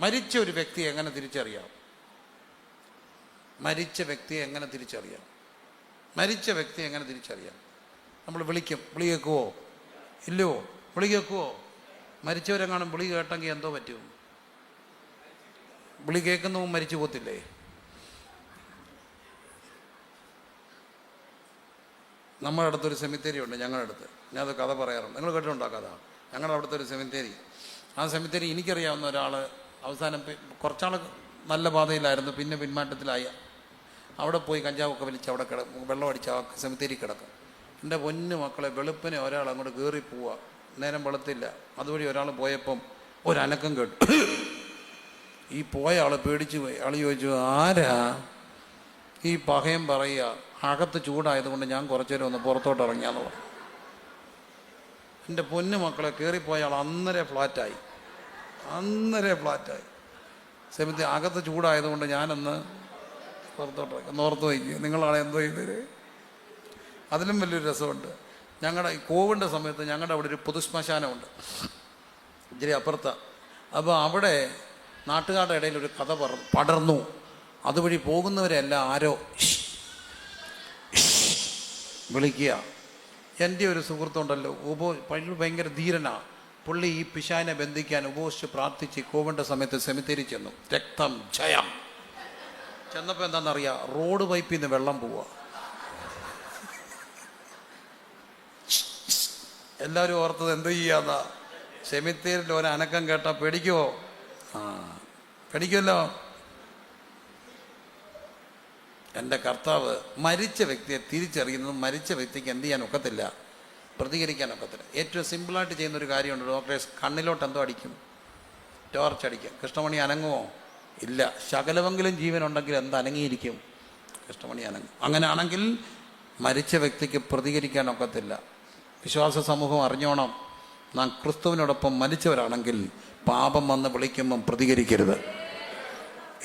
മരിച്ച ഒരു വ്യക്തിയെ എങ്ങനെ തിരിച്ചറിയാം? മരിച്ച വ്യക്തിയെ എങ്ങനെ തിരിച്ചറിയാം? മരിച്ച വ്യക്തിയെ എങ്ങനെ തിരിച്ചറിയാം? നമ്മൾ വിളിക്കും, വിളി കേൾക്കുവോ? ഇല്ലയോ? വിളി കേൾക്കുവോ? മരിച്ചവരെങ്ങാനും വിളി കേട്ടെങ്കിൽ എന്തോ പറ്റും? വിളി കേൾക്കുന്നവും മരിച്ചു പോത്തില്ലേ? നമ്മുടെ അടുത്തൊരു സെമിത്തേരി ഉണ്ട്, ഞങ്ങളുടെ അടുത്ത്. ഞാനത് കഥ പറയാറുണ്ട്, നിങ്ങൾ കേട്ടിട്ടുണ്ടോ കഥ? ഞങ്ങളുടെ അവിടുത്തെ ഒരു സെമിത്തേരി. ആ സെമിത്തേരി എനിക്കറിയാവുന്ന ഒരാൾ അവസാനം കുറച്ചാൾ നല്ല പാതയിലായിരുന്നു, പിന്നെ പിന്മാറ്റത്തിലായി. അവിടെ പോയി കഞ്ചാവൊക്കെ വലിച്ച് അവിടെ വെള്ളം അടിച്ച് ആ സെമിത്തേരി കിടക്കും. എൻ്റെ പൊന്നു മക്കളെ, വെളുപ്പിനെ ഒരാൾ അങ്ങോട്ട് കയറി പോവുക, നേരം വെളുത്തില്ല. അതുവഴി ഒരാൾ പോയപ്പം ഒരനക്കം കേട്ടു. ഈ പോയ ആൾ പേടിച്ചു പോയി. ആൾ ചോദിച്ചു, ആരാ? ഈ പകയം പറയുക, അകത്ത് ചൂടായതുകൊണ്ട് ഞാൻ കുറച്ചു നേരം ഒന്ന് പുറത്തോട്ട് ഇറങ്ങിയാന്ന് പറഞ്ഞു. എൻ്റെ പൊന്നു മക്കളെ, കയറിപ്പോയ ആൾ അന്നേരം ഫ്ലാറ്റായി. സെമിത്തേരി അകത്ത് ചൂടായതുകൊണ്ട് ഞാനൊന്ന് പുറത്തോട്ട് ഇറങ്ങി. ഓർത്ത് വയ്ക്കുക, നിങ്ങളാണ് എന്തോ ചെയ്തത്. അതിലും വലിയൊരു രസമുണ്ട്. ഞങ്ങളുടെ ഈ കോവിഡിൻ്റെ സമയത്ത് ഞങ്ങളുടെ അവിടെ ഒരു പൊതുശ്മശാനമുണ്ട്, ഇച്ചിരി അപ്പുറത്താണ്. അപ്പോൾ അവിടെ നാട്ടുകാരുടെ ഇടയിൽ ഒരു കഥ പടർന്നു. അതുവഴി പോകുന്നവരെല്ലാം ആരോ വിളിക്കുക. എൻ്റെ ഒരു സുഹൃത്തുണ്ടല്ലോ, ഭയങ്കര ധീരനാണ് പുള്ളി. ഈ പിശാചിനെ ബന്ധിക്കാൻ ഉപവസിച്ച് പ്രാർത്ഥിച്ച് കോവിഡിൻ്റെ സമയത്ത് സെമിത്തേരി ചെന്നു. രക്തം ജയം. ചെന്നപ്പോൾ എന്താണെന്നറിയാം, റോഡ് പൈപ്പിൽ നിന്ന് വെള്ളം പോവുക. എല്ലാവരും ഓർത്തത് എന്ത് ചെയ്യാന്നാ. സെമിത്തേരിൽ ഒരു അനക്കം കേട്ടാൽ പേടിക്കുമോ? പേടിക്കുമല്ലോ. എൻ്റെ കർത്താവ് മരിച്ച വ്യക്തിയെ തിരിച്ചറിയുന്നതും മരിച്ച വ്യക്തിക്ക് എന്ത് ചെയ്യാൻ ഒക്കത്തില്ല, പ്രതികരിക്കാൻ ഒക്കത്തില്ല. ഏറ്റവും സിമ്പിളായിട്ട് ചെയ്യുന്നൊരു കാര്യമുണ്ട്. ഡോക്ടേഴ്സ് കണ്ണിലോട്ട് എന്തോ അടിക്കും, ടോർച്ച് അടിക്കും. കൃഷ്ണമണി അനങ്ങുമോ? ഇല്ല. ശകലമെങ്കിലും ജീവനുണ്ടെങ്കിൽ എന്ത് അനങ്ങിയിരിക്കും? കൃഷ്ണമണി അനങ്ങും. അങ്ങനെയാണെങ്കിൽ മരിച്ച വ്യക്തിക്ക് പ്രതികരിക്കാൻ ഒക്കത്തില്ല. വിശ്വാസ സമൂഹം അറിഞ്ഞോണം, നാം ക്രിസ്തുവിനോടൊപ്പം മരിച്ചവരാണെങ്കിൽ പാപം വന്ന് വിളിക്കുമ്പം പ്രതികരിക്കരുത്.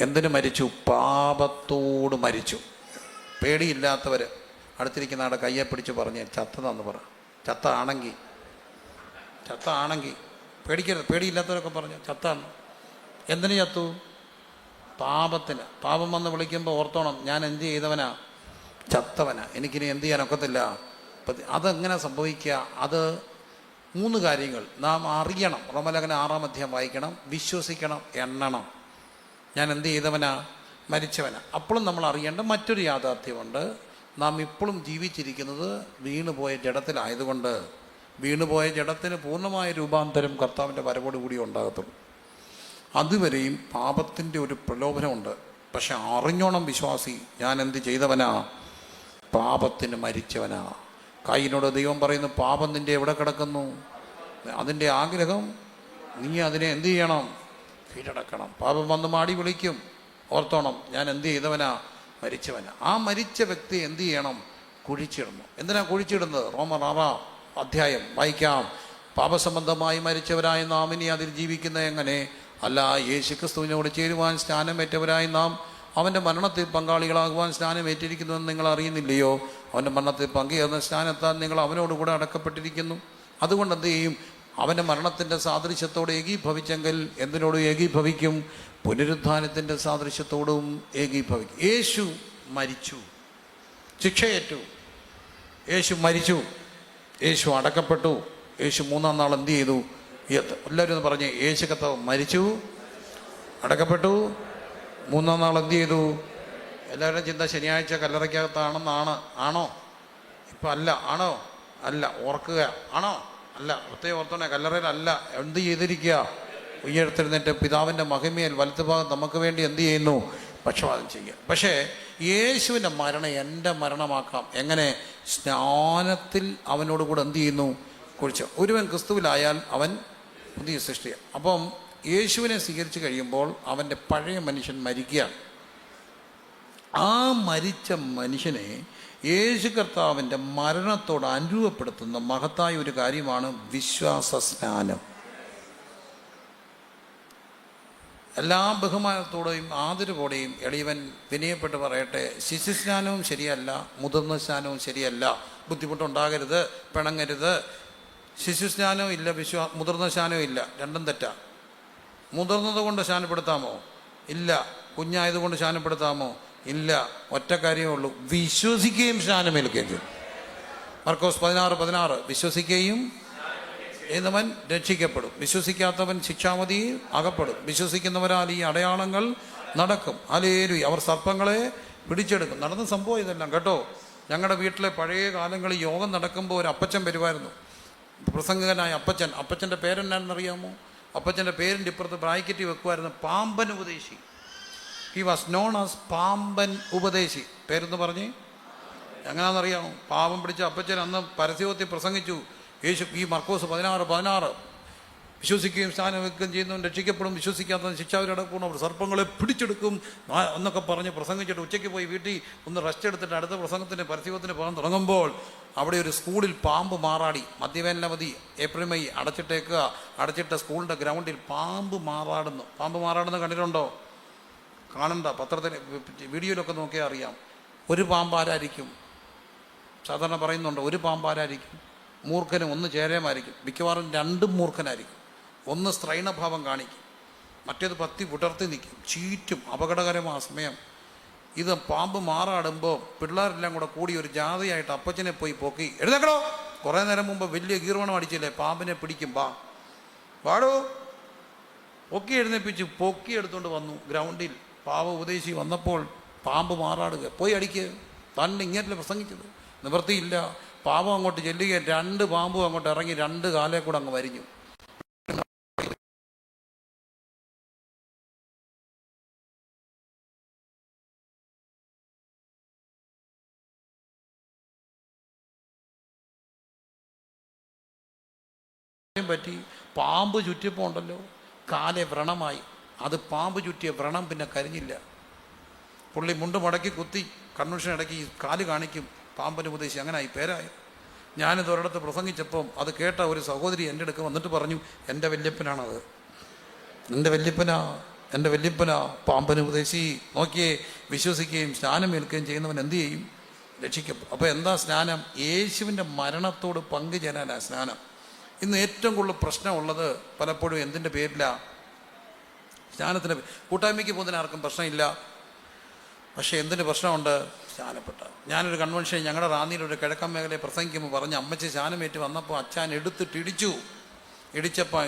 എന്തിനു മരിച്ചു? പാപത്തോട് മരിച്ചു. പേടിയില്ലാത്തവർ അടുത്തിരിക്കുന്ന ആടെ കയ്യെ പിടിച്ച് പറഞ്ഞ് ചത്തതാന്ന് പറ. ചത്താണെങ്കിൽ പേടിക്കരുത്. പേടിയില്ലാത്തവരൊക്കെ പറഞ്ഞു ചത്താന്ന്. എന്തിനു ചത്തു? പാപത്തിന്. പാപം വന്ന് വിളിക്കുമ്പോൾ ഓർത്തോണം, ഞാൻ എന്ത് ചെയ്തവനാ? ചത്തവനാ. എനിക്കിനി എന്ത് ചെയ്യാനൊക്കത്തില്ല. അതെങ്ങനെ സംഭവിക്കുക? അത് 3 കാര്യങ്ങൾ നാം അറിയണം. റോമലേഖനം 6-ാം അധ്യായം വായിക്കണം, വിശ്വസിക്കണം, എണ്ണണം. ഞാൻ എന്ത് ചെയ്തവനാ? മരിച്ചവനാ. അപ്പോഴും നമ്മൾ അറിയേണ്ട മറ്റൊരു യാഥാർത്ഥ്യമുണ്ട്. നാം ഇപ്പോഴും ജീവിച്ചിരിക്കുന്നത് വീണുപോയ ജഡത്തിലായതുകൊണ്ട് വീണുപോയ ജഡത്തിന് പൂർണ്ണമായ രൂപാന്തരം കർത്താവിൻ്റെ വരവോടുകൂടി ഉണ്ടാകത്തുള്ളൂ. അതുവരെയും പാപത്തിൻ്റെ ഒരു പ്രലോഭനമുണ്ട്. പക്ഷെ അറിഞ്ഞോണം വിശ്വാസി, ഞാൻ എന്ത് ചെയ്തവനാ? പാപത്തിന് മരിച്ചവനാ. കയ്യിനോട് ദൈവം പറയുന്നു, പാപം നിൻ്റെ എവിടെ കിടക്കുന്നു? അതിൻ്റെ ആഗ്രഹം നീ അതിനെ എന്ത് ചെയ്യണം? കീഴടക്കണം. പാപം വന്ന് മാടി വിളിക്കും. ഓർത്തോണം, ഞാൻ എന്ത് ചെയ്തവനാ? മരിച്ചവനാ. ആ മരിച്ച വ്യക്തി എന്ത് ചെയ്യണം? കുഴിച്ചിടണം. എന്തിനാ കുഴിച്ചിടുന്നത്? റോമർ 6-ാം അധ്യായം വായിക്കാം. പാപസംബന്ധമായി മരിച്ചവരായി നാം ഇനി അതിൽ ജീവിക്കുന്നത് എങ്ങനെ? അല്ല, യേശു ക്രിസ്തുവിനോട് ചേരുവാൻ സ്നാനമേറ്റവരായി നാം അവൻ്റെ മരണത്തിൽ പങ്കാളികളാകുവാൻ സ്നാനമേറ്റിരിക്കുന്നുവെന്ന് നിങ്ങൾ അറിയുന്നില്ലയോ? അവൻ്റെ മരണത്തിൽ പങ്കുചേർന്ന സ്നാനത്താൽ നിങ്ങൾ അവനോടുകൂടെ അടക്കപ്പെട്ടിരിക്കുന്നു. അതുകൊണ്ട് എന്ത് ചെയ്യും? അവൻ്റെ മരണത്തിൻ്റെ സാദൃശ്യത്തോട് ഏകീഭവിച്ചെങ്കിൽ എന്തിനോട് ഏകീഭവിക്കും? പുനരുത്ഥാനത്തിൻ്റെ സാദൃശ്യത്തോടും ഏകീഭവിക്കും. യേശു മരിച്ചു, ശിക്ഷയേറ്റു. യേശു മരിച്ചു, യേശു അടക്കപ്പെട്ടു. യേശു 3-ാം നാൾ എന്ത് ചെയ്തു? എല്ലാവരും ഒന്ന് പറഞ്ഞേ, യേശു കർത്താവ് മരിച്ചു, അടക്കപ്പെട്ടു, 3-ാം നാൾ എന്ത് ചെയ്തു? എല്ലാവരുടെയും ചിന്ത ശനിയാഴ്ച കല്ലറയ്ക്കകത്താണെന്നാണ്. ആണോ? ഇപ്പം അല്ല. ആണോ? അല്ല. ഓർക്കുക. ആണോ? അല്ല. പ്രത്യേകം ഓർത്തോണേ, കല്ലറയിലല്ല. എന്ത് ചെയ്തിരിക്കുക? ഉയർത്തെഴുന്നേറ്റ് പിതാവിൻ്റെ മഹിമയിൽ വലത്തുഭാഗം നമുക്ക് വേണ്ടി എന്ത് ചെയ്യുന്നു? പക്ഷപാതം ചെയ്യുക. പക്ഷേ യേശുവിൻ്റെ മരണം എൻ്റെ മരണമാക്കാം. എങ്ങനെ? സ്നാനത്തിൽ അവനോട് കൂടെ എന്ത് ചെയ്യുന്നു? കുഴിച്ച്. ഒരുവൻ ക്രിസ്തുവിലായാൽ അവൻ പുതിയ സൃഷ്ടിയാണ്. അപ്പം യേശുവിനെ സ്വീകരിച്ച് കഴിയുമ്പോൾ അവൻ്റെ പഴയ മനുഷ്യൻ മരിക്കുകയാണ്. ആ മരിച്ച മനുഷ്യനെ യേശു കർത്താവിൻ്റെ മരണത്തോട് അനുരൂപപ്പെടുത്തുന്ന മഹത്തായ ഒരു കാര്യമാണ് വിശ്വാസ സ്നാനം. എല്ലാ ബഹുമാനത്തോടെയും ആദരവോടെയും എളിയവൻ വിനയപ്പെട്ട് പറയട്ടെ, ശിശുസ്നാനവും ശരിയല്ല, മുതിർന്ന സ്നാനവും ശരിയല്ല. ബുദ്ധിമുട്ടുണ്ടാകരുത്, പിണങ്ങരുത്. ശിശുസ്നാനവും ഇല്ല, മുതിർന്ന സ്നാനവും ഇല്ല, രണ്ടും തെറ്റാ. മുതിർന്നത് കൊണ്ട് സ്നാനപ്പെടുത്താമോ? ഇല്ല. കുഞ്ഞായതുകൊണ്ട് സ്നാനപ്പെടുത്താമോ? ഇല്ല. ഒറ്റ കാര്യമേ ഉള്ളൂ, വിശ്വസിക്കുകയും സ്നാനമേൽക്കുകയും ചെയ്യും. മർക്കോസ് 16:16 വിശ്വസിക്കുകയും ചെയ്യുന്നവൻ രക്ഷിക്കപ്പെടും, വിശ്വസിക്കാത്തവൻ ശിക്ഷാവധി അകപ്പെടും. വിശ്വസിക്കുന്നവരാൽ ഈ അടയാളങ്ങൾ നടക്കും. ഹല്ലേലൂയ. അവർ സർപ്പങ്ങളെ പിടിച്ചെടുക്കും. നടന്ന സംഭവം ഇതെല്ലാം കേട്ടോ. ഞങ്ങളുടെ വീട്ടിലെ പഴയ കാലങ്ങളിൽ യോഗം നടക്കുമ്പോൾ ഒരു അപ്പച്ചൻ വരുമായിരുന്നു, പ്രസംഗകനായ അപ്പച്ചൻ. അപ്പച്ചൻ്റെ പേരെന്നാണെന്നറിയാമോ? അപ്പച്ചൻ്റെ പേരിൻ്റെ ഇപ്പുറത്ത് ബ്രാക്കറ്റ് വെക്കുമായിരുന്നു, Pampan Upadeshi. He was known as Pampan Upadeshi. പേരെന്ന് പറഞ്ഞ് എങ്ങനെയാണെന്നറിയാമോ? പാപം പിടിച്ച അപ്പച്ചൻ അന്ന് പരസ്യത്തിൽ പ്രസംഗിച്ചു, യേശു ഈ മർക്കോസ് 16:16 വിശ്വസിക്കുകയും സ്നാനം വെക്കുകയും ചെയ്യുന്നവൻ രക്ഷിക്കപ്പെടും, വിശ്വസിക്കാത്തവൻ ശിക്ഷാവിലടക്കും, അവർ സർപ്പങ്ങളെ പിടിച്ചെടുക്കും എന്നൊക്കെ പറഞ്ഞ് പ്രസംഗിച്ചിട്ട് ഉച്ചയ്ക്ക് പോയി വീട്ടിൽ ഒന്ന് റെസ്റ്റ് എടുത്തിട്ട് അടുത്ത പ്രസംഗത്തിന് പരസ്യത്തിന് പോകാൻ തുടങ്ങുമ്പോൾ അവിടെ ഒരു സ്കൂളിൽ പാമ്പ് മാറാടി. മധ്യവേനലവധി ഏപ്രിൽ മെയ് അടച്ചിട്ട സ്കൂളിൻ്റെ ഗ്രൗണ്ടിൽ പാമ്പ് മാറാടുന്നു കണ്ടിട്ടുണ്ടോ? കാണണ്ട, പത്രത്തിൽ വീഡിയോയിലൊക്കെ നോക്കിയാൽ അറിയാം. ഒരു പാമ്പാരായിരിക്കും? സാധാരണ പറയുന്നുണ്ട്, ഒരു പാമ്പാരായിരിക്കും? മൂർഖനും ഒന്ന് ചേരമായിരിക്കും. മിക്കവാറും രണ്ടും മൂർഖനായിരിക്കും. ഒന്ന് സ്ത്രൈണഭാവം കാണിക്കും, മറ്റേത് പത്തി വിടർത്തി നിൽക്കും, ചീറ്റും. അപകടകരമായ സമയം ഇത്. പാമ്പ് മാറാടുമ്പോൾ പിള്ളേരെല്ലാം കൂടി ഒരു ജാഥയായിട്ട് അപ്പച്ചനെ പോയി പൊക്കി എഴുന്നേക്കടോ. കുറേ നേരം മുമ്പ് വലിയ ഗീർവണം അടിച്ചില്ലേ, പാമ്പിനെ പിടിക്കും, വാടോ. പൊക്കി എടുത്തുകൊണ്ട് വന്നു ഗ്രൗണ്ടിൽ. പാവ ഉപദേശി വന്നപ്പോൾ പാമ്പ് മാറാടുക, പോയി അടിക്കുക. തന്നെ ഇങ്ങനല്ലേ പ്രസംഗിച്ചത്, നിവൃത്തിയില്ല. പാമ്പം അങ്ങോട്ട് ചെല്ലുകയും 2 പാമ്പും അങ്ങോട്ട് ഇറങ്ങി 2 കാലേ കൂടെ അങ്ങ് വരിഞ്ഞു. പറ്റി പാമ്പ് ചുറ്റിയപ്പോൾ ഉണ്ടല്ലോ, കാലെ വ്രണമായി. അത് പാമ്പ് ചുറ്റിയ വ്രണം പിന്നെ കരിഞ്ഞില്ല. പുള്ളി മുണ്ട് മടക്കി കുത്തി കൺവെൻഷൻ ഇടയ്ക്ക് കാല് കാണിക്കും, പാമ്പന് ഉപദേശി. അങ്ങനായി പേരായി. ഞാനിത് ഒരിടത്ത് പ്രസംഗിച്ചപ്പം അത് കേട്ട ഒരു സഹോദരി എൻ്റെ അടുക്ക് വന്നിട്ട് പറഞ്ഞു, എൻ്റെ വല്യപ്പനാണത്, എൻ്റെ വല്യപ്പനാ പാമ്പന് ഉപദേശി. നോക്കിയേ, വിശ്വസിക്കുകയും സ്നാനമേൽക്കുകയും ചെയ്യുന്നവൻ എന്തു ചെയ്യും? രക്ഷിക്കപ്പെടും. അപ്പോൾ എന്താ സ്നാനം? യേശുവിൻ്റെ മരണത്തോട് പങ്കുചേരാനാണ് സ്നാനം. ഇന്ന് ഏറ്റവും കൂടുതൽ പ്രശ്നമുള്ളത് പലപ്പോഴും എന്തിൻ്റെ പേരിലാണ്? സ്നാനത്തിന്. കൂട്ടായ്മയ്ക്ക് പോകുന്നതിന് ആർക്കും പ്രശ്നമില്ല, പക്ഷേ എന്തിന് പ്രശ്നമുണ്ട്? സ്നാനപ്പെട്ട. ഞാനൊരു കൺവെൻഷൻ ഞങ്ങളുടെ റാന്നിയിലൊരു കിഴക്കൻ മേഖലയെ പ്രസംഗിക്കുമ്പോൾ പറഞ്ഞ്, അമ്മച്ചി സ്നാനമേറ്റ് വന്നപ്പോൾ അച്ഛൻ ഇടിച്ചപ്പോൾ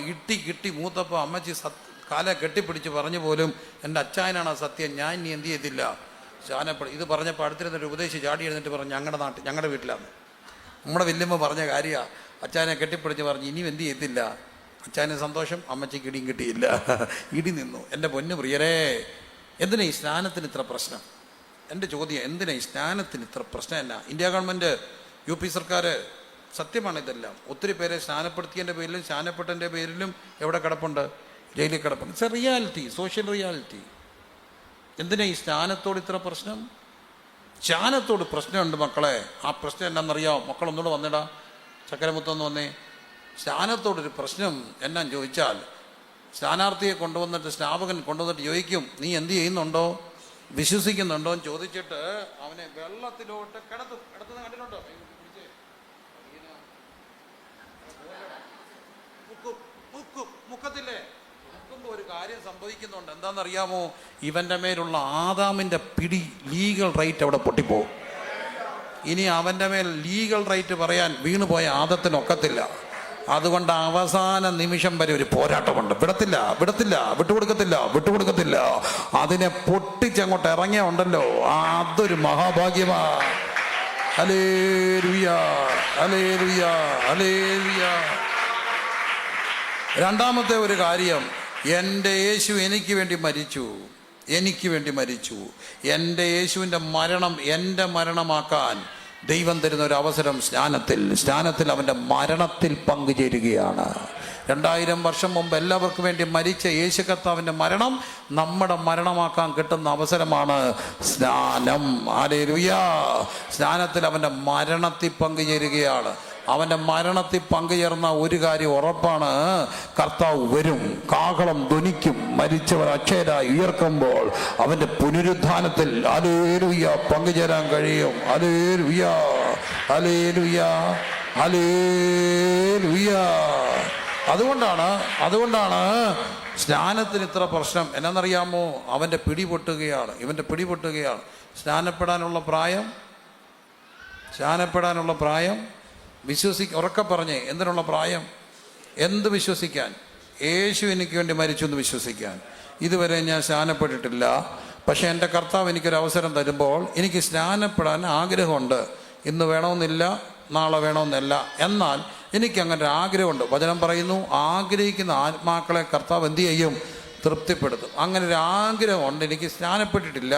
കിട്ടി മൂത്തപ്പോൾ അമ്മച്ചി കാലെ കെട്ടിപ്പിടിച്ച് പറഞ്ഞു പോലും, എൻ്റെ അച്ചായനാണ് സത്യം, ഞാൻ ഇനി എന്ത് ചെയ്തില്ല, സ്നാനപ്പെടും. ഇത് പറഞ്ഞപ്പോൾ അടുത്തിരുന്നൊരു ഉപദേശി ചാടി എഴുന്നിട്ട് പറഞ്ഞു, ഞങ്ങളുടെ വീട്ടിലാണ്, നമ്മുടെ വല്യമ്മ പറഞ്ഞ കാര്യമാണ്. അച്ചാനെ കെട്ടിപ്പിടിച്ച് പറഞ്ഞു, ഇനിയും എന്ത് ചെയ്യത്തില്ല. അച്ചാന് സന്തോഷം, അമ്മച്ചിക്ക് ഇടിയും കിട്ടിയില്ല, ഇടി നിന്നു. എൻ്റെ പൊന്നു പ്രിയരേ, എന്തിനാ ഈ സ്നാനത്തിന് ഇത്ര പ്രശ്നം? എൻ്റെ ചോദ്യം, എന്തിനാ ഈ സ്നാനത്തിന് ഇത്ര പ്രശ്നം? എന്നാ ഇന്ത്യ ഗവൺമെൻറ്, UP സർക്കാർ, സത്യമാണ് ഇതെല്ലാം. ഒത്തിരി പേരെ സ്നാനപ്പെടുത്തിയതിൻ്റെ പേരിലും സ്നാനപ്പെട്ടതിൻ്റെ പേരിലും എവിടെ കിടപ്പുണ്ട്? ജയിലിൽ കിടപ്പുണ്ട്. It's A reality, social reality. എന്തിനാ ഈ സ്നാനത്തോട് ഇത്ര പ്രശ്നം? സ്നാനത്തോട് പ്രശ്നമുണ്ട് മക്കളെ. ആ പ്രശ്നം എന്നാണെന്നറിയാമോ? മക്കളൊന്നുകൂടെ വന്നിടാ, ചക്കരമുത്തൊന്ന് വന്നേ. സ്നാനത്തോടൊരു പ്രശ്നം എന്നാന്ന് ചോദിച്ചാൽ, സ്ഥാനാർത്ഥിയെ കൊണ്ടുവന്നിട്ട് സ്നാപകൻ കൊണ്ടുവന്നിട്ട് ചോദിക്കും, നീ എന്ത് ചെയ്യുന്നുണ്ടോ, വിശ്വസിക്കുന്നുണ്ടോ എന്ന് ചോദിച്ചിട്ട് അവനെ വെള്ളത്തിലോട്ട് കിടത്തുന്നത് കണ്ടിട്ടുണ്ടോ? മുക്കത്തില്ലേ? മുക്കുമ്പോൾ ഒരു കാര്യം സംഭവിക്കുന്നുണ്ട്. എന്താണെന്നറിയാമോ? ഇവൻ്റെ മേലുള്ള ആദാമിൻ്റെ പിടി, ലീഗൽ റൈറ്റ് അവിടെ പൊട്ടിപ്പോവും. ഇനി അവൻ്റെ മേൽ ലീഗൽ റൈറ്റ് പറയാൻ വീണുപോയ ആദത്തിനൊക്കത്തില്ല. അതുകൊണ്ട് അവസാന നിമിഷം വരെ ഒരു പോരാട്ടമുണ്ട്. വിട്ടുകൊടുക്കത്തില്ല. അതിനെ പൊട്ടിച്ചങ്ങോട്ട് ഇറങ്ങിയ ഉണ്ടല്ലോ, അതൊരു മഹാഭാഗ്യമാ. Hallelujah, hallelujah, hallelujah. രണ്ടാമത്തെ ഒരു കാര്യം, എൻ്റെ യേശു എനിക്ക് വേണ്ടി മരിച്ചു. എൻ്റെ യേശുവിൻ്റെ മരണം എൻ്റെ മരണമാക്കാൻ ദൈവം തരുന്ന ഒരു അവസരം സ്നാനത്തിൽ അവൻ്റെ മരണത്തിൽ പങ്കുചേരുകയാണ്. 2000 വർഷം മുമ്പ് എല്ലാവർക്കും വേണ്ടി മരിച്ച യേശു കർത്താവിൻ്റെ മരണം നമ്മുടെ മരണമാക്കാൻ കിട്ടുന്ന അവസരമാണ് സ്നാനം. ഹല്ലേലൂയ. സ്നാനത്തിൽ അവൻ്റെ മരണത്തിൽ പങ്കുചേരുകയാണ്. അവൻ്റെ മരണത്തിൽ പങ്കുചേർന്ന ഒരു കാര്യം ഉറപ്പാണ്, കർത്താവ് വരും, കാഹളം ധ്വനിക്കും, മരിച്ചവർ അക്ഷയരായി ഉയർക്കുമ്പോൾ അവൻ്റെ പുനരുദ്ധാനത്തിൽ ഹല്ലേലൂയ പങ്കുചേരാൻ കഴിയും. Hallelujah, hallelujah, hallelujah. അതുകൊണ്ടാണ് സ്നാനത്തിന് ഇത്ര പ്രശ്നം. എന്നാണെന്നറിയാമോ? അവൻ്റെ പിടിപൊട്ടുകയാണ്, ഇവൻ്റെ പിടിപൊട്ടുകയാണ്. സ്നാനപ്പെടാനുള്ള പ്രായം ഉറക്കെ പറഞ്ഞേ, എന്തിനുള്ള പ്രായം? എന്ത് വിശ്വസിക്കാൻ? യേശു എനിക്ക് വേണ്ടി മരിച്ചു എന്ന് വിശ്വസിക്കാൻ. ഇതുവരെ ഞാൻ സ്നാനപ്പെട്ടിട്ടില്ല, പക്ഷേ എൻ്റെ കർത്താവ് എനിക്കൊരു അവസരം തരുമ്പോൾ എനിക്ക് സ്നാനപ്പെടാൻ ആഗ്രഹമുണ്ട്. ഇന്ന് വേണമെന്നില്ല, നാളെ വേണമെന്നില്ല, എന്നാൽ എനിക്കങ്ങനെ ഒരു ആഗ്രഹമുണ്ട്. വചനം പറയുന്നു, ആഗ്രഹിക്കുന്ന ആത്മാക്കളെ കർത്താവ് എന്തു ചെയ്യും? തൃപ്തിപ്പെടുത്തും. അങ്ങനെ ഒരു ആഗ്രഹമുണ്ട്. എനിക്ക് സ്നാനപ്പെട്ടിട്ടില്ല,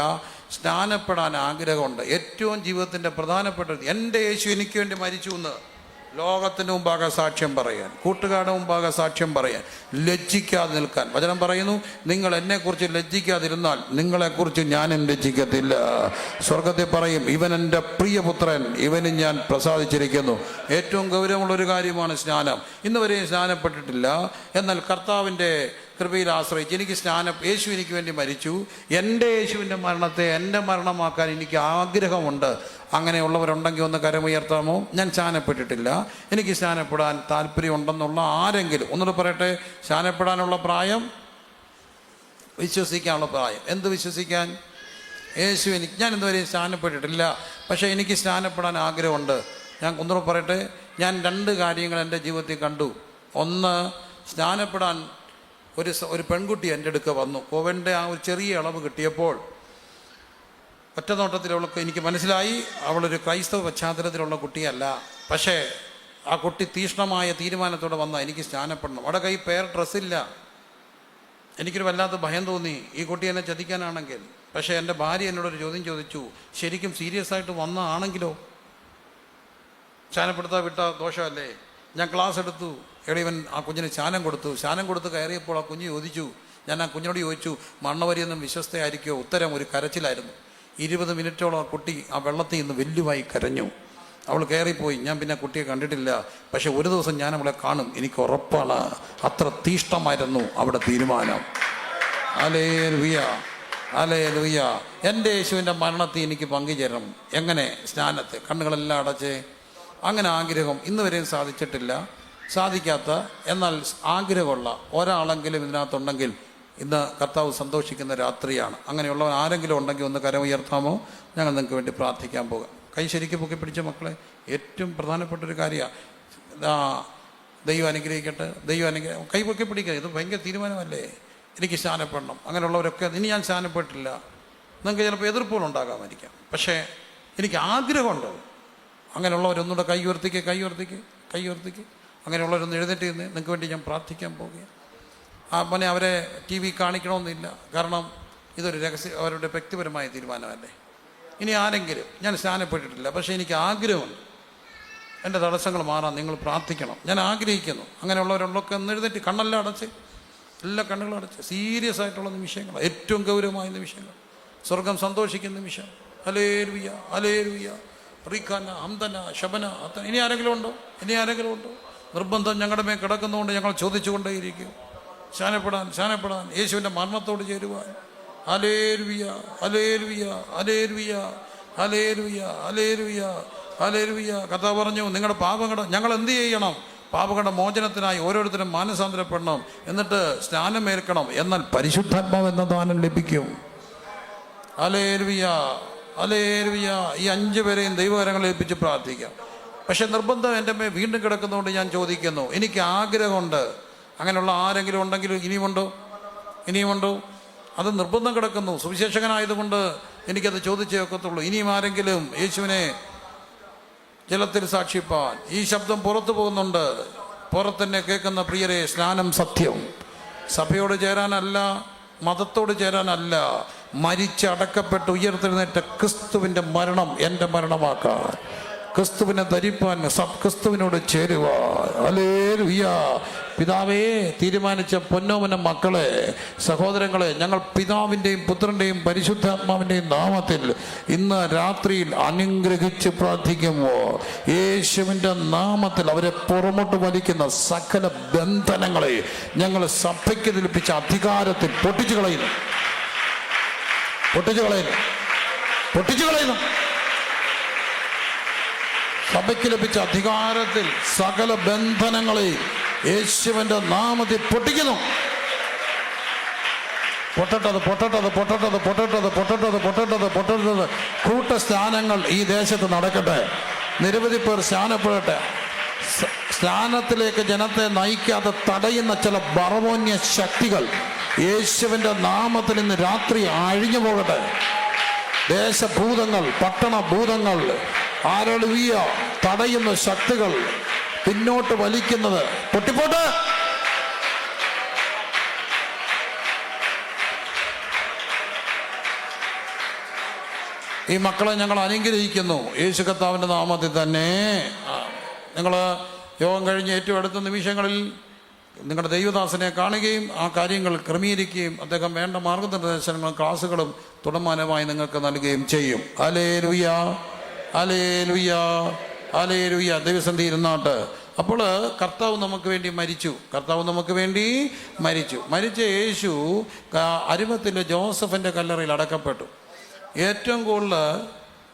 സ്നാനപ്പെടാൻ ആഗ്രഹമുണ്ട്. ഏറ്റവും ജീവിതത്തിൻ്റെ പ്രധാനപ്പെട്ടത്, എൻ്റെ യേശു എനിക്ക് വേണ്ടി മരിച്ചു എന്ന് ലോകത്തിന് മുമ്പാകെ സാക്ഷ്യം പറയാൻ, കൂട്ടുകാരുടെ മുമ്പാകെ സാക്ഷ്യം പറയാൻ, ലജ്ജിക്കാതെ നിൽക്കാൻ. വചനം പറയുന്നു, നിങ്ങൾ എന്നെക്കുറിച്ച് ലജ്ജിക്കാതിരുന്നാൽ നിങ്ങളെക്കുറിച്ച് ഞാനും ലജ്ജിക്കത്തില്ല. സ്വർഗത്തിൽ പറയും, ഇവൻ എൻ്റെ പ്രിയപുത്രൻ, ഇവന് ഞാൻ പ്രസാദിച്ചിരിക്കുന്നു. ഏറ്റവും ഗൗരവമുള്ളൊരു കാര്യമാണ് സ്നാനം. ഇന്ന് വരെയും സ്നാനപ്പെട്ടിട്ടില്ല, എന്നാൽ കർത്താവിൻ്റെ കൃപയിൽ ആശ്രയിച്ച് യേശു എനിക്ക് വേണ്ടി മരിച്ചു, എൻ്റെ യേശുവിൻ്റെ മരണത്തെ എൻ്റെ മരണമാക്കാൻ എനിക്ക് ആഗ്രഹമുണ്ട്. അങ്ങനെയുള്ളവരുണ്ടെങ്കിൽ ഒന്ന് കരമുയർത്താമോ? ഞാൻ സ്നാനപ്പെട്ടിട്ടില്ല, എനിക്ക് സ്നാനപ്പെടാൻ താല്പര്യമുണ്ടെന്നുള്ള ആരെങ്കിലും ഒന്നുകൂടെ പറയട്ടെ. സ്നാനപ്പെടാനുള്ള പ്രായം, വിശ്വസിക്കാനുള്ള പ്രായം. എന്ത് വിശ്വസിക്കാൻ? യേശു ഞാൻ ഇന്നുവരെയും സ്നാനപ്പെട്ടിട്ടില്ല, പക്ഷേ എനിക്ക് സ്നാനപ്പെടാൻ ആഗ്രഹമുണ്ട്. ഞാൻ ഒന്നുകൂടെ പറയട്ടെ. ഞാൻ 2 കാര്യങ്ങൾ എൻ്റെ ജീവിതത്തിൽ കണ്ടു. ഒന്ന്, സ്നാനപ്പെടാൻ ഒരു പെൺകുട്ടി എൻ്റെ അടുക്ക വന്നു. കോവൻ്റെ ആ ഒരു ചെറിയ അളവ് കിട്ടിയപ്പോൾ ഒറ്റ നോട്ടത്തിൽ അവൾക്ക് എനിക്ക് മനസ്സിലായി അവളൊരു ക്രൈസ്തവ പശ്ചാത്തലത്തിലുള്ള കുട്ടിയല്ല. പക്ഷേ ആ കുട്ടി തീക്ഷ്ണമായ തീരുമാനത്തോടെ വന്ന എനിക്ക് സ്നാനപ്പെടണം. അവിടെ കൈ ഡ്രസ്സില്ല. എനിക്കൊരു വല്ലാത്ത ഭയം തോന്നി, ഈ കുട്ടി എന്നെ ചതിക്കാനാണെങ്കിൽ. പക്ഷേ എൻ്റെ ഭാര്യ എന്നോടൊരു ചോദ്യം ചോദിച്ചു, ശരിക്കും സീരിയസ് ആയിട്ട് വന്നതാണെങ്കിലോ? സ്നാനപ്പെടുത്താൻ വിട്ട ദോഷമല്ലേ? ഞാൻ ക്ലാസ് എടുത്തു. ഇവൻ ആ കുഞ്ഞിന് സ്നാനം കൊടുത്ത് കയറിയപ്പോൾ ആ കുഞ്ഞ് ഞാൻ ആ കുഞ്ഞിനോട് ചോദിച്ചു, മണ്ണവരിയൊന്നും വിശ്വസ്തയായിരിക്കുമോ? ഉത്തരം ഒരു കരച്ചിലായിരുന്നു. 20 മിനിറ്റോളം ആ കുട്ടി ആ വെള്ളത്തിൽ നിന്ന് വെല്ലുവായി കരഞ്ഞു. അവൾ കയറിപ്പോയി. ഞാൻ പിന്നെ കുട്ടിയെ കണ്ടിട്ടില്ല. പക്ഷെ ഒരു ദിവസം ഞാൻ അവളെ കാണും, എനിക്ക് ഉറപ്പാണ്. അത്ര തീഷ്ണമായിരുന്നു അവിടെ തീരുമാനം. Hallelujah, hallelujah. എൻ്റെ യേശുവിൻ്റെ മരണത്തിൽ എനിക്ക് പങ്കുചേരണം. എങ്ങനെ? സ്നാനത്തെ. കണ്ണുകളെല്ലാം അടച്ച്. അങ്ങനെ ആഗ്രഹം ഇന്ന് വരെയും സാധിക്കാത്ത എന്നാൽ ആഗ്രഹമുള്ള ഒരാളെങ്കിലും ഇതിനകത്തുണ്ടെങ്കിൽ ഇന്ന് കർത്താവ് സന്തോഷിക്കുന്ന രാത്രിയാണ്. അങ്ങനെയുള്ളവർ ആരെങ്കിലും ഉണ്ടെങ്കിൽ ഒന്ന് കരമുയർത്താമോ? ഞങ്ങൾ നിങ്ങൾക്ക് വേണ്ടി പ്രാർത്ഥിക്കാൻ പോകാം. കൈ ശരിക്കും പൊക്കി പിടിച്ച മക്കളെ, ഏറ്റവും പ്രധാനപ്പെട്ടൊരു കാര്യമാണ്. ദൈവം അനുഗ്രഹിക്കട്ടെ. കൈ പൊക്കി പിടിക്കുക. ഇത് ഭയങ്കര തീരുമാനമല്ലേ? എനിക്ക് സ്നാനപ്പെടണം. അങ്ങനെയുള്ളവരൊക്കെ ഇനി ഞാൻ സ്നാനപ്പെട്ടില്ല. നിങ്ങൾക്ക് ചിലപ്പോൾ എതിർപ്പുകളുണ്ടാകാമായിരിക്കാം, പക്ഷേ എനിക്ക് ആഗ്രഹമുണ്ട്. അങ്ങനെയുള്ളവരൊന്നുകൂടെ കൈ ഉയർത്തിക്ക്. അങ്ങനെയുള്ളവരൊന്ന് എഴുന്നേറ്റ് നിന്ന് നിങ്ങൾക്ക് വേണ്ടി ഞാൻ പ്രാർത്ഥിക്കാൻ പോവുകയാണ്. മോനെ, അവരെ TV കാണിക്കണമെന്നില്ല, കാരണം ഇതൊരു അവരുടെ വ്യക്തിപരമായ തീരുമാനമല്ലേ. ഇനി ആരെങ്കിലും, ഞാൻ സ്നാനപ്പെട്ടിട്ടില്ല, പക്ഷേ എനിക്ക് ആഗ്രഹമുണ്ട്, എൻ്റെ തടസ്സങ്ങൾ മാറാൻ നിങ്ങൾ പ്രാർത്ഥിക്കണം, ഞാൻ ആഗ്രഹിക്കുന്നു. അങ്ങനെയുള്ളവരുള്ളൊക്കെ ഒന്ന് എഴുന്നേറ്റ് കണ്ണെല്ലാം അടച്ച്, എല്ലാ കണ്ണുകളും അടച്ച്. സീരിയസ് ആയിട്ടുള്ള നിമിഷങ്ങൾ, ഏറ്റവും ഗൗരവമായ നിമിഷങ്ങൾ, സ്വർഗം സന്തോഷിക്കുന്ന നിമിഷം. Hallelujah, hallelujah. റീഖാന, ഹംദന, ശബന. ഇനി ആരെങ്കിലും ഉണ്ടോ? നിർബന്ധം ഞങ്ങളുടെ മേൽ കിടക്കുന്നതുകൊണ്ട് ഞങ്ങൾ ചോദിച്ചുകൊണ്ടേയിരിക്കും. സ്നാനപ്പെടാൻ യേശുവിൻ്റെ മരണത്തോട് ചേരുവാൻ. Hallelujah, hallelujah, hallelujah, hallelujah, hallelujah, hallelujah. കർത്താവ് പറഞ്ഞു, നിങ്ങളുടെ ഞങ്ങൾ എന്ത് ചെയ്യണം? പാപങ്ങളുടെ മോചനത്തിനായി ഓരോരുത്തരും മാനസാന്തരപ്പെടണം, എന്നിട്ട് സ്നാനമേൽക്കണം, എന്നാൽ പരിശുദ്ധാത്മാവ് എന്ന ദാനം ലഭിക്കും. Hallelujah, hallelujah. ഈ 5 പേരെയും ദൈവകരങ്ങളിൽ ഏൽപ്പിച്ച് പ്രാർത്ഥിക്കാം. പക്ഷെ നിർബന്ധം എൻ്റെ മേൽ വീണ്ടും കിടക്കുന്നതുകൊണ്ട് ഞാൻ ചോദിക്കുന്നു, എനിക്ക് ആഗ്രഹമുണ്ട്. അങ്ങനെയുള്ള ആരെങ്കിലും ഉണ്ടെങ്കിൽ ഇനിയുമുണ്ടോ? അത് നിർബന്ധം കിടക്കുന്നു. സുവിശേഷകനായതുകൊണ്ട് എനിക്കത് ചോദിച്ചേ ഒക്കത്തുള്ളൂ. ഇനിയും ആരെങ്കിലും യേശുവിനെ ജലത്തിൽ സാക്ഷിപ്പാൻ, ഈ ശബ്ദം പുറത്തു പോകുന്നുണ്ട്, പുറത്തന്നെ കേൾക്കുന്ന പ്രിയരെ, സ്നാനം സത്യം. സഭയോട് ചേരാനല്ല, മതത്തോട് ചേരാനല്ല, മരിച്ചടക്കപ്പെട്ട് ഉയർത്തെഴുന്നേറ്റ ക്രിസ്തുവിൻ്റെ മരണം എൻ്റെ മരണമാക്കാൻ, ക്രിസ്തുവിനെ ധരിപ്പാൻ, ക്രിസ്തുവിനോട് ചേരുവാൻ. ഹല്ലേലൂയ. പിതാവേ, തീരുമാനിച്ച പൊന്നോമന മക്കളെ, സഹോദരങ്ങളെ, ഞങ്ങൾ പിതാവിൻ്റെയും പുത്രൻ്റെയും പരിശുദ്ധാത്മാവിൻ്റെയും നാമത്തിൽ ഇന്ന് രാത്രിയിൽ അനുഗ്രഹിച്ച് പ്രാർത്ഥിക്കുമോ? യേശുവിൻ്റെ നാമത്തിൽ അവരെ പുറമോട്ട് വലിക്കുന്ന സകല ബന്ധനങ്ങളെ ഞങ്ങൾ സഭയ്ക്ക് ലഭിച്ച അധികാരത്തിൽ പൊട്ടിച്ചു കളയുന്നു. സഭയ്ക്ക് ലഭിച്ച അധികാരത്തിൽ സകല ബന്ധനങ്ങളെ യേശുവിൻ്റെ നാമത്തിൽ പൊട്ടിക്കുന്നു. പൊട്ടട്ടത്. കൂട്ടസ്നാനങ്ങൾ ഈ ദേശത്ത് നടക്കട്ടെ. നിരവധി പേർ സ്നാനപ്പെടട്ടെ. സ്നാനത്തിലേക്ക് ജനത്തെ നയിക്കാതെ തടയുന്ന ചില ബറവോന്യ ശക്തികൾ യേശുവിൻ്റെ നാമത്തിൽ ഇന്ന് രാത്രി അഴിഞ്ഞു പോകട്ടെ. ദേശഭൂതങ്ങൾ, പട്ടണഭൂതങ്ങൾ, ആരളുവിയ തടയുന്ന ശക്തികൾ, പിന്നോട്ട് വലിക്കുന്നത് പൊട്ടിപ്പോട്ട്. ഈ മക്കളെ ഞങ്ങൾ അനുഗ്രഹിക്കുന്നു യേശു കർത്താവിൻ്റെ നാമത്തിൽ തന്നെ. നിങ്ങൾ യോഗം കഴിഞ്ഞ് ഏറ്റവും അടുത്ത നിമിഷങ്ങളിൽ നിങ്ങളുടെ ദൈവദാസനെ കാണുകയും ആ കാര്യങ്ങൾ ക്രമീകരിക്കുകയും അദ്ദേഹം വേണ്ട മാർഗനിർദ്ദേശങ്ങളും ക്ലാസ്സുകളും തുടർമാനമായി നിങ്ങൾക്ക് നൽകുകയും ചെയ്യും. Hallelujah, hallelujah, hallelujah. ദൈവസന്ധി ഇരുന്നാട്ട്. അപ്പോൾ കർത്താവ് നമുക്ക് വേണ്ടി മരിച്ചു. മരിച്ച യേശു അരിമത്തിലെ ജോസഫിൻ്റെ കല്ലറയിൽ അടക്കപ്പെട്ടു. ഏറ്റവും കൂടുതൽ